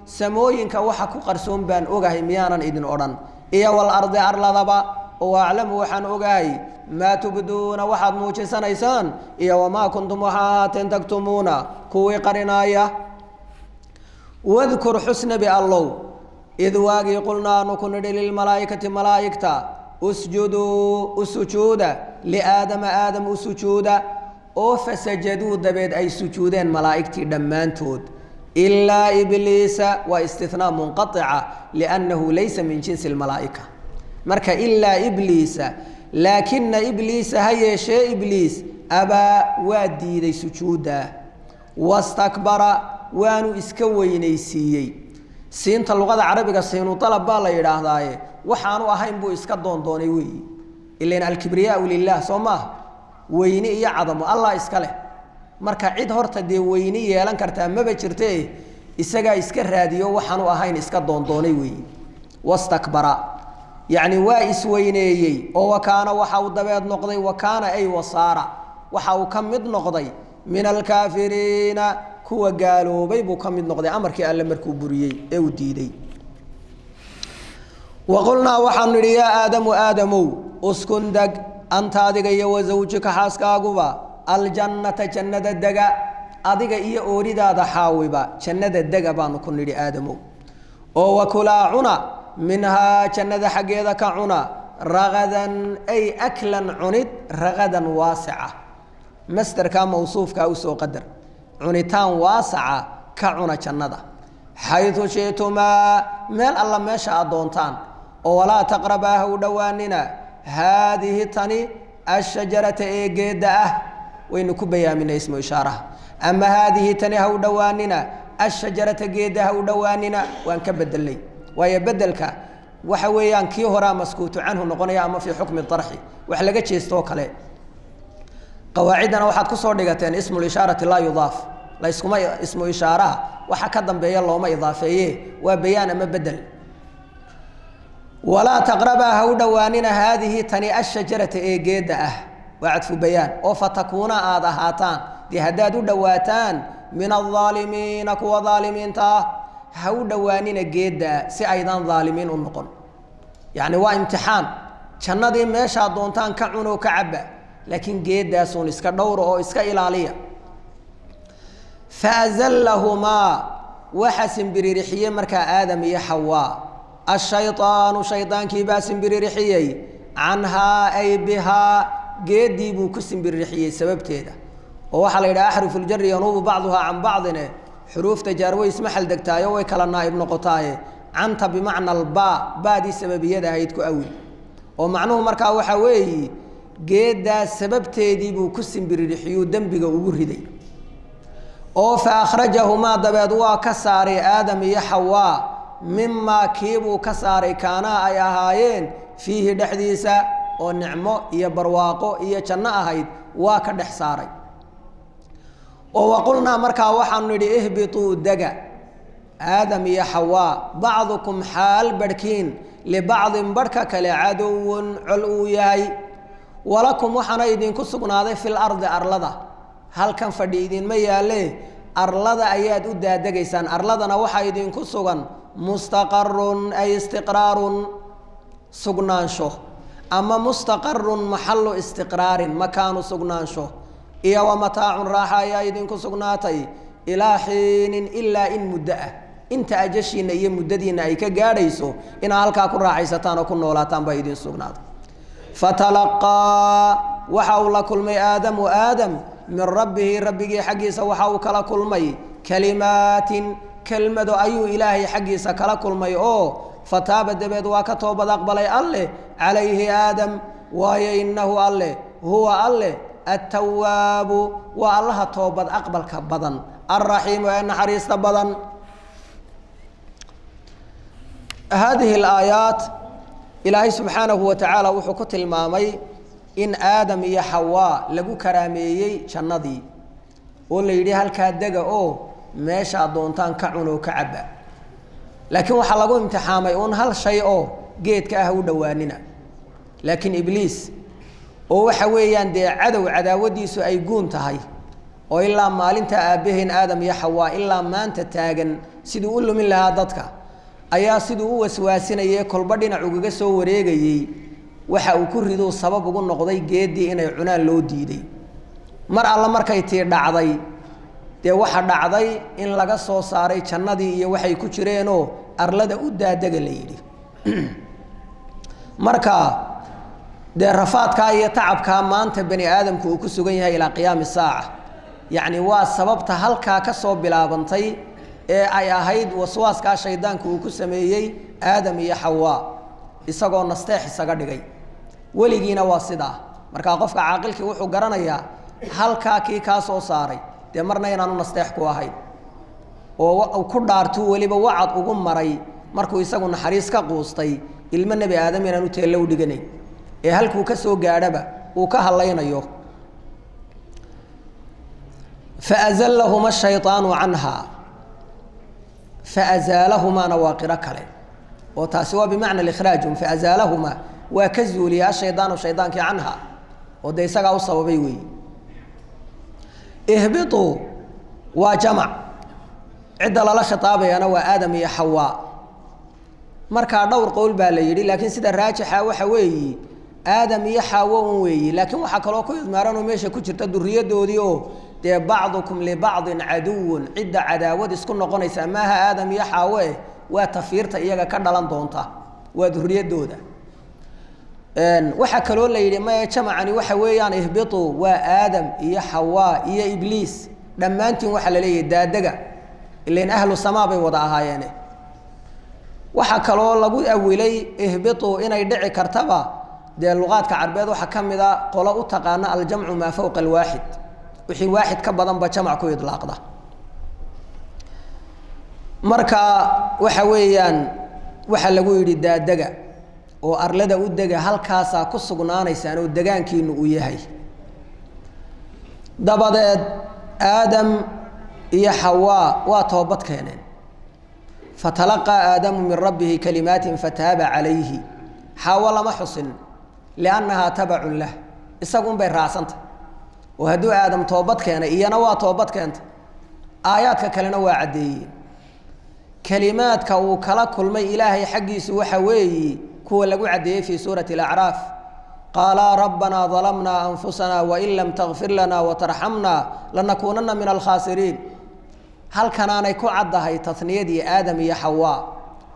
سموينك وحكو قرسون بان أوغاهي ميانا إذن أوران إيا والأرض أرلضبا وأعلم وحنوغاهي ما تبدون وحد موشي سنيسان إيا وما كنتم وحات تكتمون كوي قرنايا واذكر حسن بالله إذ واقي قلنا نكون للملائكة ملائكتا اسجدوا السجود لآدم السجود أو فسجدوا دبيد أي سجودين ملائكتي دمانتود إلا إبليس واستثناء منقطعة لأنه ليس من جنس الملائكة مركا إلا إبليس لكن إبليس هي شيء إبليس أبا وادي دي سجودا واستكبر وانو إسكويني سيي سينت اللغة العربية سينو طلب بالله يراهداي وحانو أهين بو إسكا دوني وي إلا الكبرياء لله سوما ويني إيا عظم الله إسكاله marka cid horta de weyni yeelan karta ma ba jirtay isaga iska raadiyo waxaan u ahayn iska doondoonay weey wastakbara yani waa isweyneeyay oo wakaana waxa uu dabeed noqday wakaana ay wasaara waxa uu kamid noqday min alkaafiriina kuwa gaaloobay buu kamid noqday amarkii alle markuu buriyay ee uu diiday وقلنا وحن يا آدم اسكن دق أنت adiga iyo wazawjika xaaskaaguba الجنة جنة الدقاء adiga iyo ooridaada xaawiba jannada dega baanu ku nidhi aadamow oo wakulaa cuna minhaa jannada xaggeeda ka cuna ragadan ay aklan cunid ragadan waasica masdarka mawsuufka u soo qadar cunitaan waasaca ka cuna jannada xaytu shi'tumaa meel alla meesha aad doontaan oo walaa taqrabaa ha u dhowaanina haadihi tani ashajarata ee geedda ah waynu ku bayaaminay ismu ishaaraha ama haadihi tani ha u dhowaanina ashajarata geedda ha u dhowaanina waan ka bedelnay waayo bedelka waxa weeyaan kii horaa maskuutu canhu noqonaya ama fii xukmi darxi wax laga jeestoo kale qawaacidana waxaad ku soo dhigateen ismu ishaarati laa yudaaf la iskuma ismu ishaaraha waxa ka dambeeya looma idaafeeye waa bayaan ama bedel walaa taqrabaa ha u dhowaanina haadihi tani ashajarata ee geedda ah waa cadfu bayaan oo fatakuuna aad ahaataan dee haddaad u dhowaataan min aldaalimiina kuwa daalimiinta ah ha u dhowaanina geedda si aydan daalimiin u noqon yacni waa imtixaan jannadii meeshaad doontaan ka cunoo ka cabba laakiin geeddaasuun iska dhowra oo iska ilaaliya faazallahumaa waxa simbiririxiyey markaa aadam iyo xawaa ashaydaanu shaydaankii baa simbiririxiyey canhaa ay bihaa geeddii buu ku simbiririxiyey sababteeda oo waxaa la yidhaha axrufu ljari yanuubu bacduhaa can bacdine xuruufta jaar way isma xaldegtaayo way kala naa'ib noqotaaye canta bimacna albaa baadii sababiyada ahayd ku awil oo macnuhu markaa waxaa weeyi geeddaas sababteedii buu ku simbiririxiyuu dembiga ugu riday oo fa akhrajahumaa dabeed waa ka saaray aadam iyo xawaa mimaa kiibuu ka saaray kaanaa ay ahaayeen fiihi dhexdiisa oo nicmo iyo barwaaqo iyo janno ahayd waa ka dhex saaray oo waqulnaa markaa waxaanu nidhi ihbituu dega aadam iyo xawaa bacdukum xaal barhkiin libacdin barhka kale cadowun col uu yahay walakum waxaana idinku sugnaaday fil ardi arlada halkan fadhi idinma yaalle arlada ayaad u daadegaysaan arladana waxaa idinku sugan mustaqarun ay istiqraarun sugnaansho ama mustaqarun maxallu istiqraarin makaanu sugnaansho iyo wa mataacun raaxa ayaa idinku sugnaatay ilaa xiinin ilaa in muddo ah inta ajashiinna iyo muddadiinna ay ka gaadhayso inaad halkaa ku raaxaysataan oo ku noolaataan baa idin sugnaaday fatalaqaa waxa uu la kulmay aadamu aadam min rabbihi rabbigii xaggiisa waxa uu kala kulmay kalimaatin kelmado ayuu ilaahay xaggiisa kala kulmay oo fataaba dabeed waa ka toobad aqbalay alleh calayhi aadam waayo innahu alleh huwa alleh attawaabu waa allaha toobad aqbalka badan alraxiimu ee naxariista badan هذه الآيات إلهي سبحانه وتعالى وحكو تلمامي إن آدم يا حواء لقو كراميي شنضي واللي يدي هالكادقة أو ماشا دونتان كعنو كعبا لكن وحلقو امتحامي أون هالشيء أو جيت كأهو دواننا لكن إبليس أو حويان دي عدو عداودي سو أي قون تهي وإلا ما لنت أبهن آدم يا حواء إلا ما أنت تاغن سيدو قولو من لها ضدك ayaa siduu u waswaasinayay kolba dhinac ugaga soo wareegayay waxa uu ku rido sabab ugu noqday geedii inay cunaan loo diiday mar alla markay tii dhacday dee waxa dhacday in laga soo saaray jannadii iyo waxay ku jireenoo arlada u daadaga la yidhi marka dee rafaadka iyo tacabka maanta bani aadamku uu ku sugan yahay ilaa qiyaami saaca yacni waa sababta halkaa ka soo bilaabantay ee ay ahayd waswaaskaa shaydaanku uu ku sameeyey aadam iyo xawaa isagoo nasteex isaga dhigay weligiina waa sidaa markaa qofka caaqilkii wuxuu garanayaa halkaa kii kaa soo saaray dee marna inaanu nasteex ku ahayn oo ku dhaartuu weliba wacad ugu maray markuu isagu naxariis ka quustay ilmo nebi aadam inaanu teello u dhiganayn ee halkuu ka soo gaadhaba uu ka hadlaynayo faazallahuma ashaytaanu canha فأزالهما نواقر كله وتاسوا بمعنى الإخراج فأزالهما وكزولي الشيطان والشيطان عنها ودي سقى الصوابي وي اهبطوا وجمع عد الله شطابي أنا وآدم يا حواء مركا دور قول باليري لكن سيد الراجح وحوي آدم يا حواء وي لكن وحكلوا كل مرانو ماشي كجرت الدرية دوديو dee bacdukum libacdin caduwun cidda cadaawad isku noqonaysa maaha aadam iyo xaawe waa tafiirta iyaga ka dhalan doonta waa duriyadooda waxaa kaloo la yidhi maya jamacani waxa weeyaan ihbituu waa aadam iyo xawaa iyo ibliis dhammaantiin waxaa la leeyahay daadaga ilan ahlu samaa bay wada ahaayeene waxaa kaloo lagu awilay ihbituu inay dhici kartaba dee luqaadka carbeed waxaa ka mid a qolo u taqaana aljamcu maa fowqa alwaaxid wixii waaxid ka badanba jamac ku idlaaqda marka waxa weeyaan waxaa lagu yidhi daadaga oo arlada u dega halkaasaa ku sugnaanaysaan oo degaankiinu uu yahay dabadeed aadam iyo xawaa waa toobad keeneen fatalaqaa aadamu min rabbihi kalimaatin fataaba calayhi xaawo lama xusin liannahaa tabacun lah isagunbay raacsantay oo hadduu aadam toobad keenay iyana waa toobad keentay aayaadka kalena waa caddeeyeen kalimaadka uu kala kulmay ilaahay xaggiisu waxa weeye kuwa lagu cadeeyay fi suurati al-a'raaf qaala rabbana zalamna anfusana wa in lam taghfir lana wa tarhamna lanakunanna min al-khasirin halkan aanay ku caddahay tasniyadii aadam iyo xawaa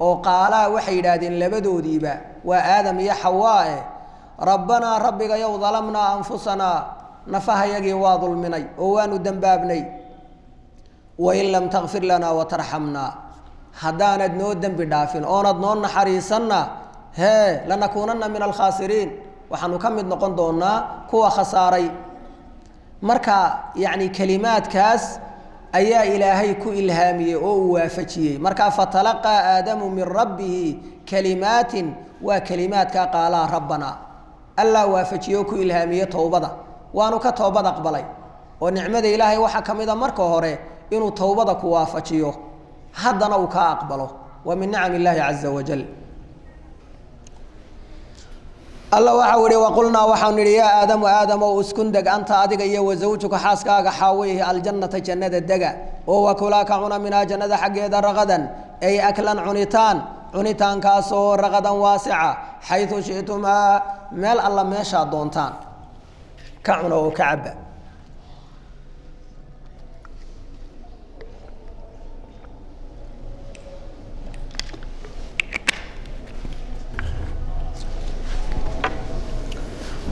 oo qaala waxay yiraahdeen labadoodiiba waa aadam iyo xawaa rabbana rabbiga yow zalamna anfusana nafahayagii waa dulminay oo waanu dambaabnay wa in lam taghfir lana wa tarhamna haddaanad noo dambi dhaafin oonad noo naxariisanna hee lanakunanna min alkhasiriin waxaanu ka mid noqon doonaa kuwa khasaaray marka yacni kalimaadkaas ayaa ilaahay ku ilhaamiyey oo uu waafajiyey marka fatalaqaa aadamu min rabbihi kalimaatin waa kalimaadka qaalaa rabbana allah waafajiyo ku ilhaamiyey towbada waanu ka toobad aqbalay oo nicmada ilaahay waxaa ka mid a marka hore inuu towbada ku waafajiyo haddana uu ka aqbalo wa min nicam illaahi caza wajal الله وحوري وقلنا وحنر يا آدم وآدم واسكندق أنت أدق يا وزوجك حاسكاك حاويه الجنة جنة الدقة وكلاك عنا منها جنة حق يدر رغدا أي أكلا عنيتان كاسو رغدا واسعة حيث شئتما مال الله ما شاء دونتان كعنا وكعب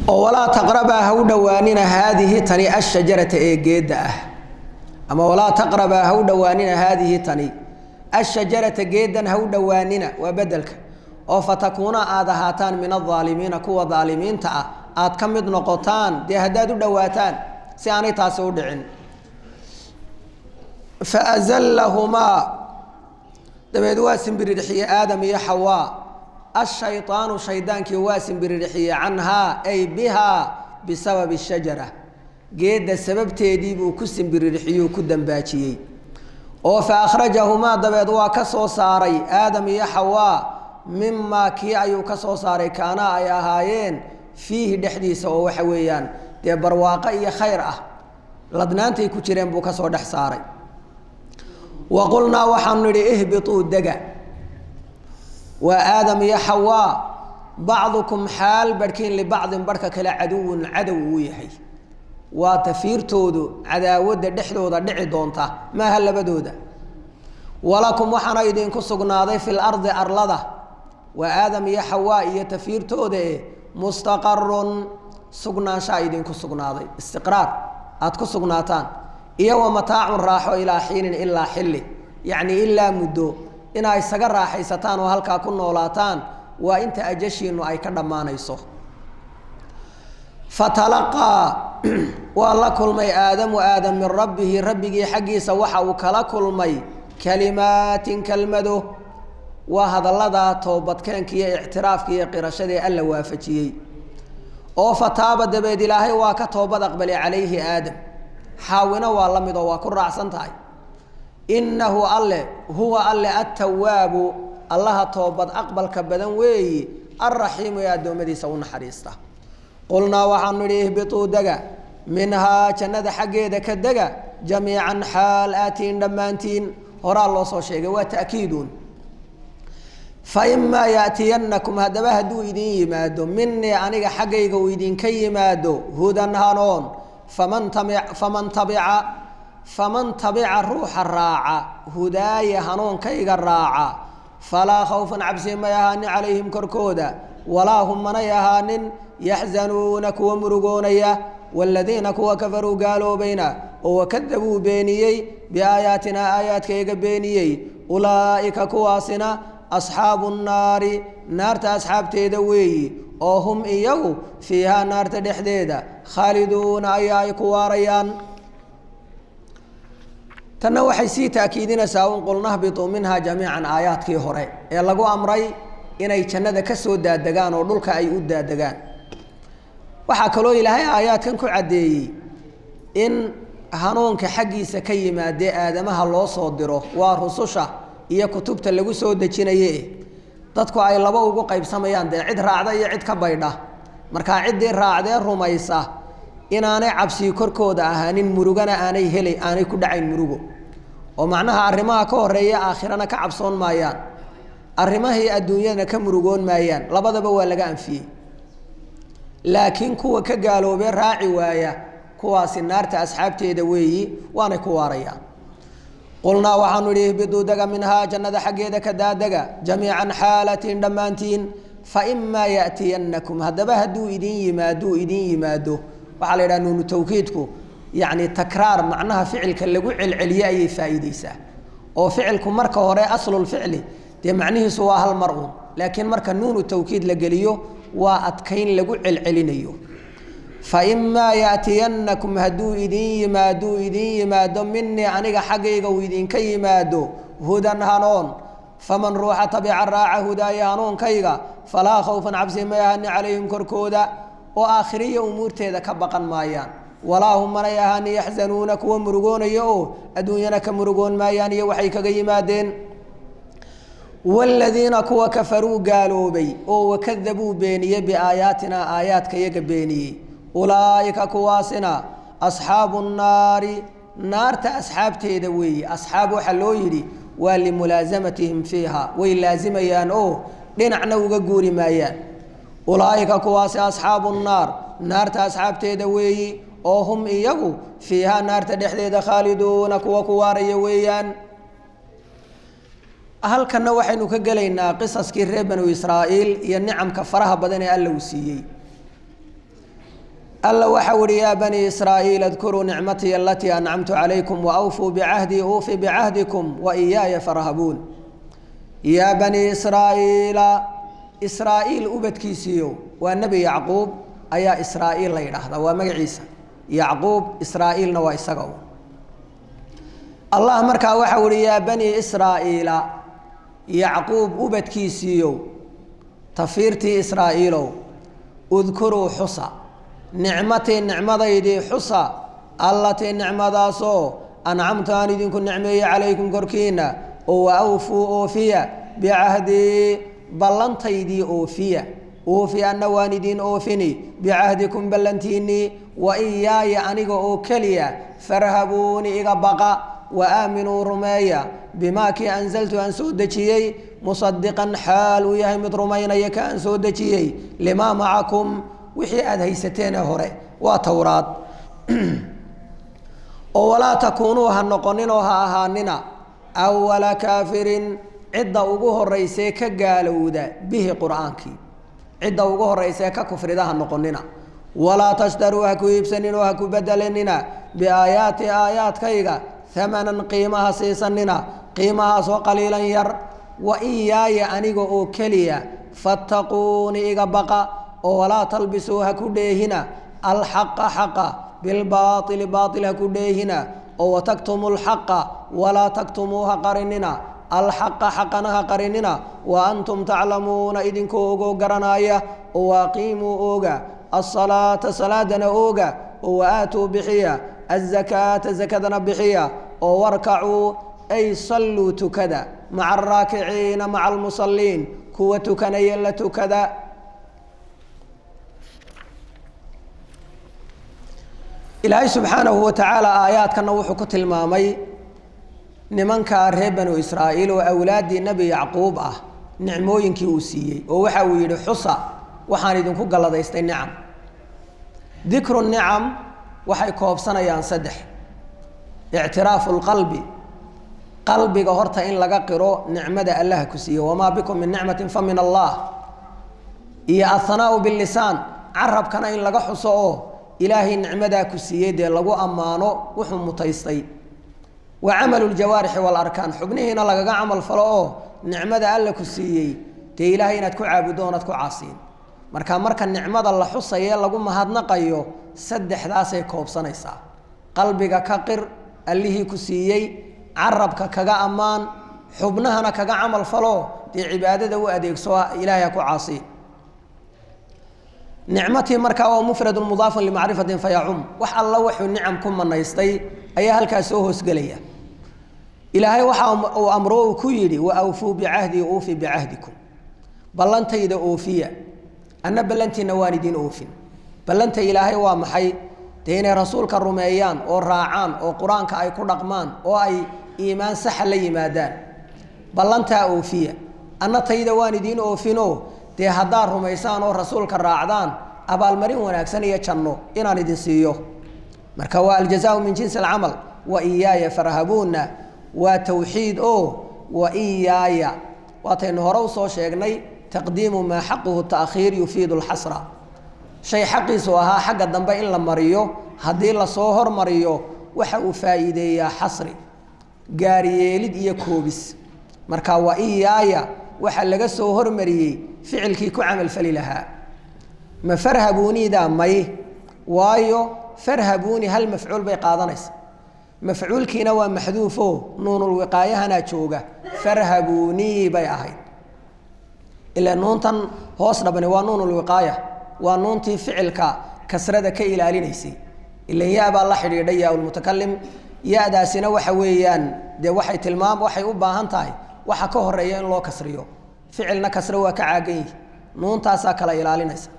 ولا تقربا هو دواننا هذه تني الشجرة جيدة أما ولا تقربا هو دواننا هذه تني الشجرة جيدا هو دواننا وبدلك أو فتكون آذهاتان من الظالمين كوا ظالمين أتكمد نقطان دي هداد دواتان سياني تاسو دعين فأزلهما دبيدوا سنبريحي آدم يا حواء الشيطان شيطان كواسم بريحية عنها أي بها بسبب الشجرة جيد السبب تيديب وكسم بريحية وكدن باتشي فأخرجهما دبيدوا كسو ساري آدم يا حواء مما كي أيو كسو ساري كانا أيا هايين فيه دحديث وحويان دي برواقع خيرة لدنانتي كتيرين بو كسو دح ساري وقلنا وحنري اهبطوا الدقا وآدم يا حواء بعضكم حال بركين لبعض بركة كلا عدو ويحي وتفير تودو عداود دحدودا دحي دونتا ما هلا بدودا ولكم وحنا يدين كسقناضي في الأرض أرلضة وآدم يا حواء يتفير تودي مستقر سقنا شايدين كسقناضي استقرار أتكسقناتان إيه ومتاع راحوا إلى حين إلا حلي يعني إلا مدو إن أي سجر راحيستان وهلك كنا ولاتان وإنت أجشي إنه أي كذا ما نيسو فتلقى والله كل مي آدم وآدم من ربه حقي سوحه وكلا كل مي كلمات كلمده وهذا الله ذا توبت كان كي اعتراف كي قرشة ألا وافتي أو فتاب دبيد الله وكتوبة أقبل عليه آدم حاونا والله مدوا كل رأسن تاي إنه الله هو الله التواب الله توبت أقبل كبدن وي الرحيم يا دومدي سون حريسته قلنا وحنري اهبطوا دقا منها جند حقيدك الدقا جميعا حال آتين دمانتين هرا الله صو شيء وتأكيدون فإما يأتينكم هذا بهدو إذن يمادو مني أنيق حقيق وإذن كي يمادو هدى هانون faman tabica ruuxa raaca hudaaya hanuunkayga raaca falaa khawfan cabsi may ahaanin calayhim korkooda walaa hum manay ahaanin yaxzanuuna kuwa murugoonaya waaladiina kuwa kafaruu gaaloobayna oo wakadabuu beeniyey biaayaatinaa aayaadkayga beeniyey ulaa'ika kuwaasina asxaabu nnaari naarta asxaabteeda weeyi oo hum iyagu fiihaa naarta dhexdeeda khaaliduuna ayaa ay ku waarayaan tanna waxay sii taakiidinaysaa un qul nahbituu minhaa jamiican aayaadkii hore ee lagu amray inay jannada ka soo daadegaan oo dhulka ay u daadegaan waxaa kaloo ilaahay aayaadkan ku caddeeyey in hanuunka xaggiisa ka yimaadee aadamaha loo soo diro waa rususha iyo kutubta lagu soo dejinaye dadku ay laba ugu qaybsamayaan dee cid raacda iyo cid ka baydha markaa ciddii raacdee rumaysa inaanay cabsi korkooda ahaanin murugana aanay ku dhacayn murugo oo macnaha arrimaha ka horeeya aakhirana ka cabsoon maayaan arrimahii adduunyadana ka murugoon maayaan labadaba waa laga anfiyey laakiin kuwa ka gaaloobee raaci waaya kuwaasi naarta asxaabteeda weeyi waanay ku waarayaan qulnaa waxaanu idhi ihbiduu dega minhaa jannada xaggeeda ka daadega jamiican xaalatiin dhammaantiin faimaa ya'tiyannakum haddaba hadduu idin yimaado waxaa la yidhaha nuunu tawkiidku yacni takraar macnaha ficilka lagu celceliye ayay faa'iideysaa oo ficilku marka hore aslulficli dee macnihiisu waa hal mar uun laakiin marka nuunu tawkiid la geliyo waa adkayn lagu celcelinayo faimaa ya'tiyannakum hadduu idin yimaado minii aniga xaggayga uu idinka yimaado hudan hanuun faman ruuxa tabica raaca hudaaya hanuunkayga falaa khawfan cabsi may ahaanin calayhim korkooda oo aakhiriya umuurteeda ka baqan maayaan walaa hum manay ahaanin yaxzanuuna kuwa murugoonaya oo adduunyana ka murugoon maayaan iyo waxay kaga yimaadeen waaladiina kuwa kafaruu gaaloobay oo wakadabuu beeniyey biaayaatinaa aayaadkayaga beeniyey ulaa'ika kuwaasina asxaabu nnaari naarta asxaabteeda weeye asxaab waxaa loo yidhi waa limulaasamatihim fiiha way laazimayaan oo dhinacna uga guuri maayaan ulaa'ika kuwaasi asxaabu nnaar naarta asxaabteeda weeyi oo hum iyagu fiihaa naarta dhexdeeda khaaliduuna kuwa ku waaraya weeyaan halkanna waxaynu ka gelaynaa qisaskii reer banu israa'iil iyo nicamka faraha badan ee alla uu siiyey alla waxau ihi yaa banii israa'iil adkuruu nicmatii alatii ancamtu calaykum waawfuu bicahdii uufi bicahdikum waiyaaya farhabuun yaa banii israa'iila israa'iil ubadkiisiiyo waa nebi yacquub ayaa israa'iil la yidhaahdaa waa magaciisa yacquub israa'iilna waa isaga allah markaa waxau ihi yaa banii israa'iila yacquub ubadkiisiiyo tafiirtii israa'iilow udkuruu xusa nicmatii nicmadaydii xusa allatii nicmadaasoo ancamtu aan idinku nicmeeyey calaykum korkiina oo waawfuu oofiya bicahdii ballantaydii oofi anna waan idiin oofini bicahdikum ballantiinnii wa iyaaya aniga oo keliya farhabuuni iga baqa wa aaminuu rumeeya bimaa kii anzaltu aan soo dejiyey musadiqan xaal uu yahay mid rumaynaya ka aan soo dejiyey limaa macakum wixii aada haysateene hore waa towraad oo walaa takuunuu ha noqoninoo ha ahaanina awala kaafirin cidda ugu horeysee ka gaalowda bihi qur'aankii cidda ugu horeysee ka kufrida ha noqonina walaa tashtaruu ha ku iibsanin oo ha ku bedelanina biaayaati aayaadkayga hamanan qiimaha siisanina qiimahaasoo qaliilan yar wa iyaaya aniga oo keliya fattaquuni iga baqa oo walaa talbisuu ha ku dheehina alxaqa xaqa bilbaaili baail ha ku dheehina oo wataktumu lxaqa walaa taktumuu ha qarinina alxaqa xaqana ha qarinina wa antum taclamuuna idinkoo ogoo garanaya oo waaqiimuu ooga asalaata salaadana ooga oo waaatuu bixiya azakaata zakadana bixiya oo warkacuu ay salluu tukada maca araakiciina maca almusaliin kuwa tukanaya la tukada ilaahay subxaanahu watacaala aayaadkana wuxuu ku tilmaamay nimankaa reer banu israa'iil oo awlaaddii nebi yacquub ah nicmooyinkii uu siiyey oo waxa uu yidhi xusa waxaan idinku galladaystay nicam dikru nicam waxay koobsanayaan saddex ictiraafu lqalbi qalbiga horta in laga qiro nicmada allah ku siiye wamaa bikum min nicmatin fa min allah iyo athanaau billisaan carabkana in laga xuso oo ilaahay nicmadaa ku siiyey dee lagu ammaano wuxuu mutaystay wa camalu ljawaarixi waalarkaan xubnihiina lagaga camal falo oo nicmada alla ku siiyey dee ilaahay inaad ku caabuddo oonad ku caasiin marka nicmada la xusaye lagu mahadnaqayo saddexdaasay koobsanaysaa qalbiga ka qir allihii ku siiyey carabka kaga ammaan xubnahana kaga camal falo dee cibaadada u adeegso ilaahay ha ku caasiin nicmatii markaa waa mufradun mudaafun limacrifatin fayacum wax alla wuxuu nicam ku manaystay ayaa halkaas soo hoosgelaya ilaahay waxa uu amro uu ku yidhi wa awfuu bicahdii uufi bicahdikum ballantayda oofiya anna ballantiina waan idiin oofin ballanta ilaahay waa maxay dee inay rasuulka rumeeyaan oo raacaan oo qur-aanka ay ku dhaqmaan oo ay iimaan saxa la yimaadaan ballantaa oofiya anna tayda waan idiin oofinoo dee haddaad rumaysaan oo rasuulka raacdaan abaalmarin wanaagsan iyo janno inaan idin siiyo marka waa aljazaau min jinsi alcamal wa iyaaya farhabuuna waa tawxiid oo wa iyaaya waataynu hore usoo sheegnay taqdiimu maa xaquhu ta'khiir yufiidu lxasra shay xaqiisu ahaa xagga dambe in la mariyo haddii lasoo hormariyo waxa uu faa'iideeyaa xasri gaaryeelid iyo koobis marka wa iyaaya waxa laga soo hormariyey ficilkii ku camalfali lahaa ma farhabuunidaa may waayo farhabuuni hal mafcuul bay qaadanaysa mafcuulkiina waa maxduufo nuunulwiqaayahana jooga farhabuunii bay ahayd ilaa nuuntan hoos dhabani waa nuunulwiqaaya waa nuuntii ficilka kasrada ka ilaalinaysay ilan yaa baa la xidhiidhay yaa ulmutakalim ya-daasina waxa weeyaan dee waxay u baahan tahay waxa ka horeeya in loo kasriyo ficilna kasre waa ka caagan yihi nuuntaasaa kala ilaalinaysa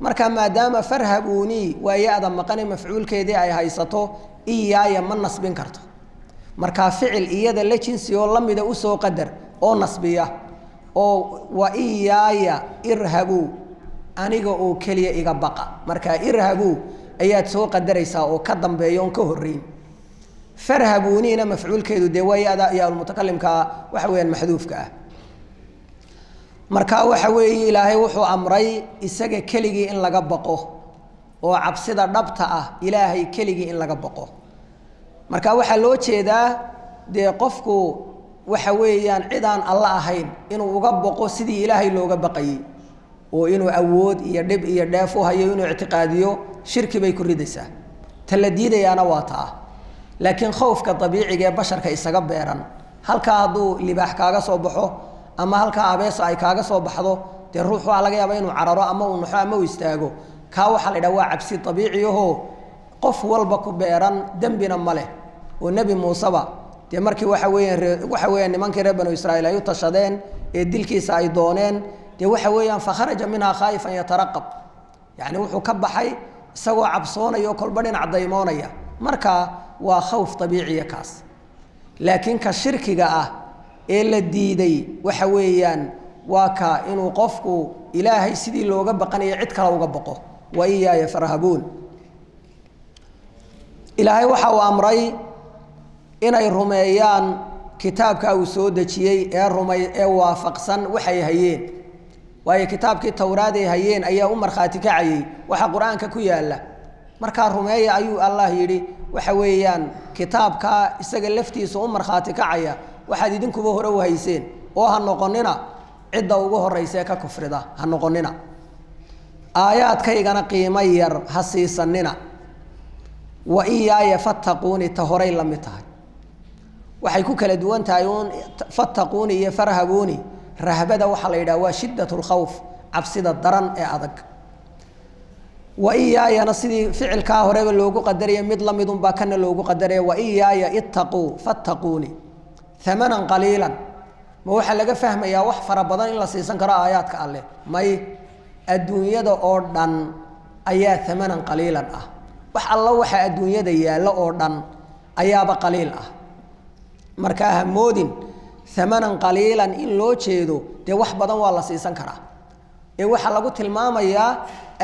marka maadaama farhabuunii waa ya-da maqane mafcuulkeedii ay haysato iyaaya ma nasbin karto markaa ficil iyada la jinsi oo lamida usoo qadar oo nasbiya oo wa iyaaya irhabuu aniga oo keliya iga baqa markaa irhabuu ayaad soo qadaraysaa oo ka dambeeya oon ka horeyn farhabuuniina mafcuulkeedu dee waa ya-da yaa mutakalimka waxa weyaan maxduufka ah marka waxa weeye ilaahay wuxuu amray isaga keligii in laga baqo oo cabsida dhabta ah ilaahay keligii in laga baqo marka waxaa loo jeedaa dee qofku waxa weeyaan cid aan alla ahayn inuu uga baqo sidii ilaahay looga baqayay oo inuu awood iyo dhib iyo dheef u hayo inuu ictiqaadiyo shirki bay ku ridaysaa ta la diidayaana waa taa laakiin khowfka dabiiciga ee basharka isaga beeran halkaa hadduu libaax kaaga soo baxo ama halkaa abeeso ay kaaga soo baxdo dee ruux waa laga yaaba inuu cararo ama uu naxo ama uu istaago kaa waxaa la yidhaha waa cabsi dabiiciyahoo qof walba ku beeran dembina ma leh oo nebi muuseba dee markii waxa weeyaan nimankii reer banu israa'iil ay u tashadeen ee dilkiisa ay dooneen dee waxa weeyaan fakharaja minhaa khaa'ifan yataraqab yacni wuxuu ka baxay isagoo cabsoonaya oo kolba dhinac daymoonaya marka waa khawf dabiiciya kaas laakiin ka shirkiga ah ee la diiday waxa weeyaan waa ka inuu qofku ilaahay sidii looga baqanayo cid kale uga baqo wa iyaaya farhabuun ilaahay waxa uu amray inay rumeeyaan kitaabka uu soo dejiyey ee waafaqsan waxay hayeen waayo kitaabkii towraad ay hayeen ayaa u markhaati kacayay waxa qur-aanka ku yaala markaa rumeeya ayuu allah yidhi waxa weeyaan kitaabka isaga laftiisa u markhaati kacaya waxaad idinkuba hore u hayseen oo ha noqonina cidda ugu horeysa ka kufrida ha noqonina aayaadkaygana qiimo yar ha siisanina wa iyaaya fattaquuni ta horay la mid tahay waxay ku kala duwan tahay uun fattaquuni iyo farhabuuni rahbada waxaa la yidhaha waa shiddat lkhawf cabsida daran ee adag wa iyaayana sidii ficilkaa horeba loogu qadaraya mid la midunbaa kana loogu qadaraya wa iyaaya ittaquu fattaquuni amanan qaliilan ma waxaa laga fahmayaa wax fara badan in la siisan karo aayaadka alleh may adduunyada oo dhan ayaa amanan qaliilan ah wax alla waxa adduunyada yaallo oo dhan ayaaba qaliil ah markaa ha moodin amanan qaliilan in loo jeedo dee wax badan waa la siisan karaa ee waxaa lagu tilmaamayaa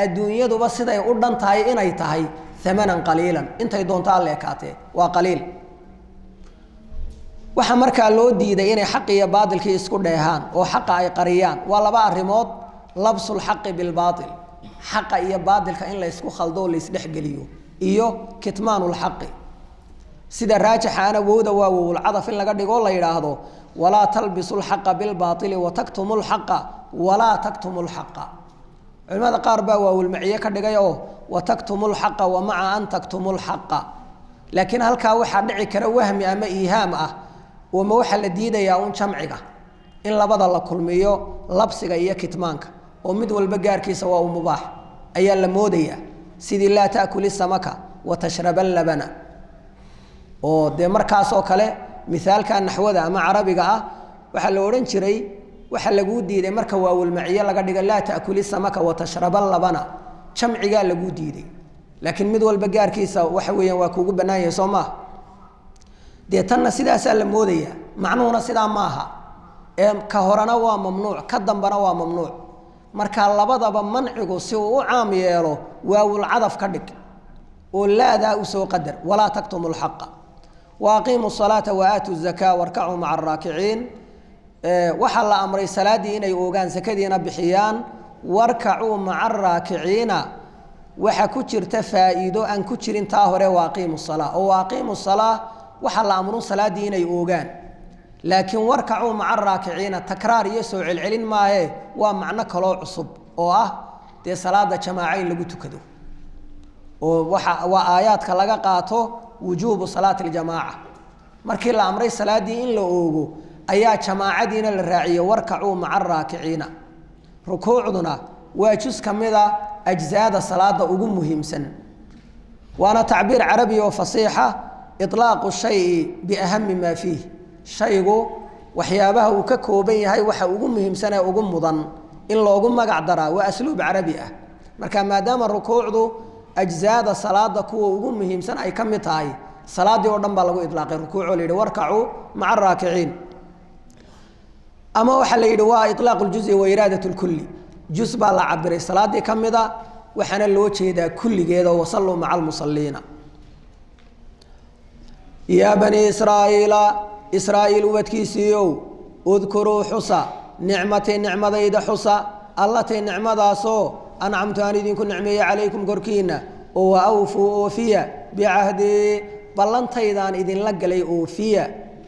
adduunyaduba siday u dhan tahay inay tahay ثمنا قليلا انت يدونتا لكاته وقليل waxa marka loo diiday inay xaq iyo baadilkii isku dheehaan oo xaq ay qariyaan waa laba arimood labsul xaq bil baadil xaq iyo baadilka in la isku khaldo la isdhex galiyo iyo kitmaanul xaq sida raajaxana wooda waa wul cadaf in laga dhigo la yiraahdo wala talbisul xaq bil baadil wa taktumul xaq wala taktumul xaq culimada qaar baa waa wul maciye ka dhigay oo wa taktumul xaq wa ma'a an taktumul xaq laakiin halka waxa dhici kara wahmi ama ihaam ah وما وحل الديدة يا أون شمعة إن لبض الله كل ميو لبسك إياه كتمانك ومد والبجار كي سواء مباح أي المودية سيدي لا تأكل السمكة وتشرب اللبن ودي مركز وكله مثال كان نحو ذا مع عربي قا وحل ورنشري وحل جودي دي مركز والمعية لقد قال لا تأكل السمكة وتشرب اللبن شمعة قال لجودي دي لكن مد والبجار كي سواء وحوي وكوب بناية صماه دي تنا سيدا سلم مودية معنونا سيدا ماها كهرنا وممنوع كدنبنا وممنوع مركا لبدا بمنعقو سوء عام يلو واو العضف كدك ولا ذا سوء قدر ولا تكتموا الحق واقيموا الصلاة وآتوا الزكاة واركعوا مع الراكعين وحل أمر الصلاة إني أوغان سكدين بحيان واركعوا مع الراكعين وحكوشر تفائدو أن كوشر تاهر واقيموا الصلاة وواقيموا الصلاة وحل أمرون صلاة ديني أوغان لكن وركعوا مع الراكعين تكرار يسوع العلم ما هي ومعنى كلو عصب دي صلاة جماعين لقيتو كدو وآيات كلاغا قاتو وجوب صلاة الجماعة مركي الأمر صلاة دين لأوغو آيات جماعة دين الراعية وركعوا مع الراكعين ركوعنا وجزء كمذا أجزاء الصلاة أوغو مهم سن وأنا تعبير عربي وفصيحة إطلاق الشيء بأهم ما فيه شيء وحيابه وككوبي هاي وحا مهم سنة وقم مضن إن لو قم قعدرا وأسلوب عربي مركا ما دام الركوع ذو أجزاء الصلاة كو وقم مهم سنة أي كم تاي صلاة دي ودن بالغو إطلاق الركوع لي واركعوا مع الراكعين أما وحا لي إطلاق الجزء وإرادة الكل جزء بالا عبري صلاة دي كم ذا وحنا اللوجه ذا كل جيدا وصلوا مع المصلين يا بني إسرائيل وبتكيسيو اذكروا حصى نعمة ذا حصى الله نعمة داسو أنعمت أن يدينكم نعمية عليكم قركينا وأوفوا أوفيا بعهدي بلنتيدان إذن لقلي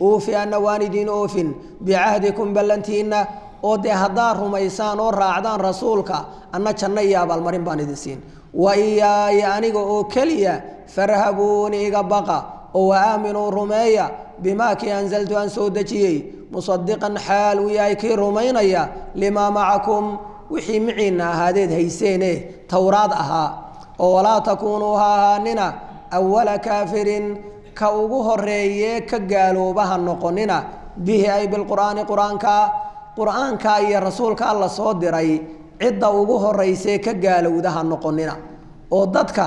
أوفيا أن واندين أوفن بعهدكم بلنتينا ودي هدار رميسان وراعدان رسولك أن تشنيا بالمرين باندسين وإياي أنيقو أوكليا فرهبوني إيقا وآمنوا رميا بما كي أنزلت أن سودتي مصدقا حال وياي كي رمينيا لما معكم وحي معنا هذه هيسينه توراة أها ولا تكونوا هاننا أول كافر كأوجه الرئي كقالوا بها النقننا به أي بالقرآن قرآن كا يا رسول كالله صدري عدة وجه الرئيس كقالوا ده النقننا وضدك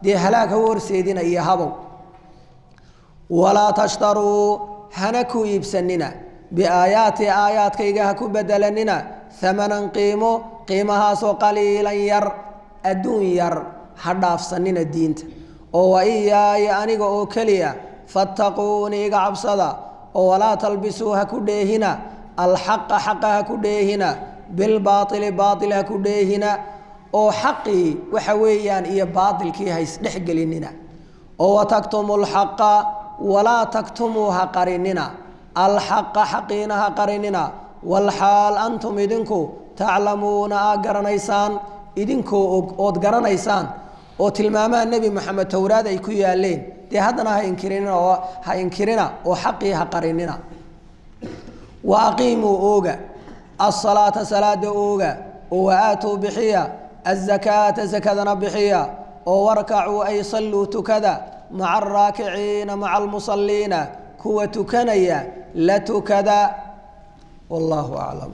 دي هلاك ورسيدنا يهابو ولا تشتروا هنكو يبسننا بآيات كيغا هكو بدلننا ثمنا قيمها سو قليلا ير أدون ير حداف سننا الدين وإياي أنيغا أوكليا فاتقوني عبصدا ولا تلبسوها كديهنا الحق حقها كديهنا بالباطل باطلها كديهنا أو حقي وحويان إيا باطل كي هيسنحق لننا وتكتموا الحق ولا تكتموها قرننا الحق حقينها قرننا والحال أنتم إذنكو تعلمون أقرنيسان إذنكو أقرنيسان وتلماما النبي محمد توراة يكو يالين دي هدنا هينكرنا وحقيها قرننا وأقيموا أوغا الصلاة صلاة أوغا وآتوا بحية الزكاة زكاة بحية واركعوا أي صلوا تكذا مع الراكعين مع المصلين كوة كنيا لتكذا والله أعلم.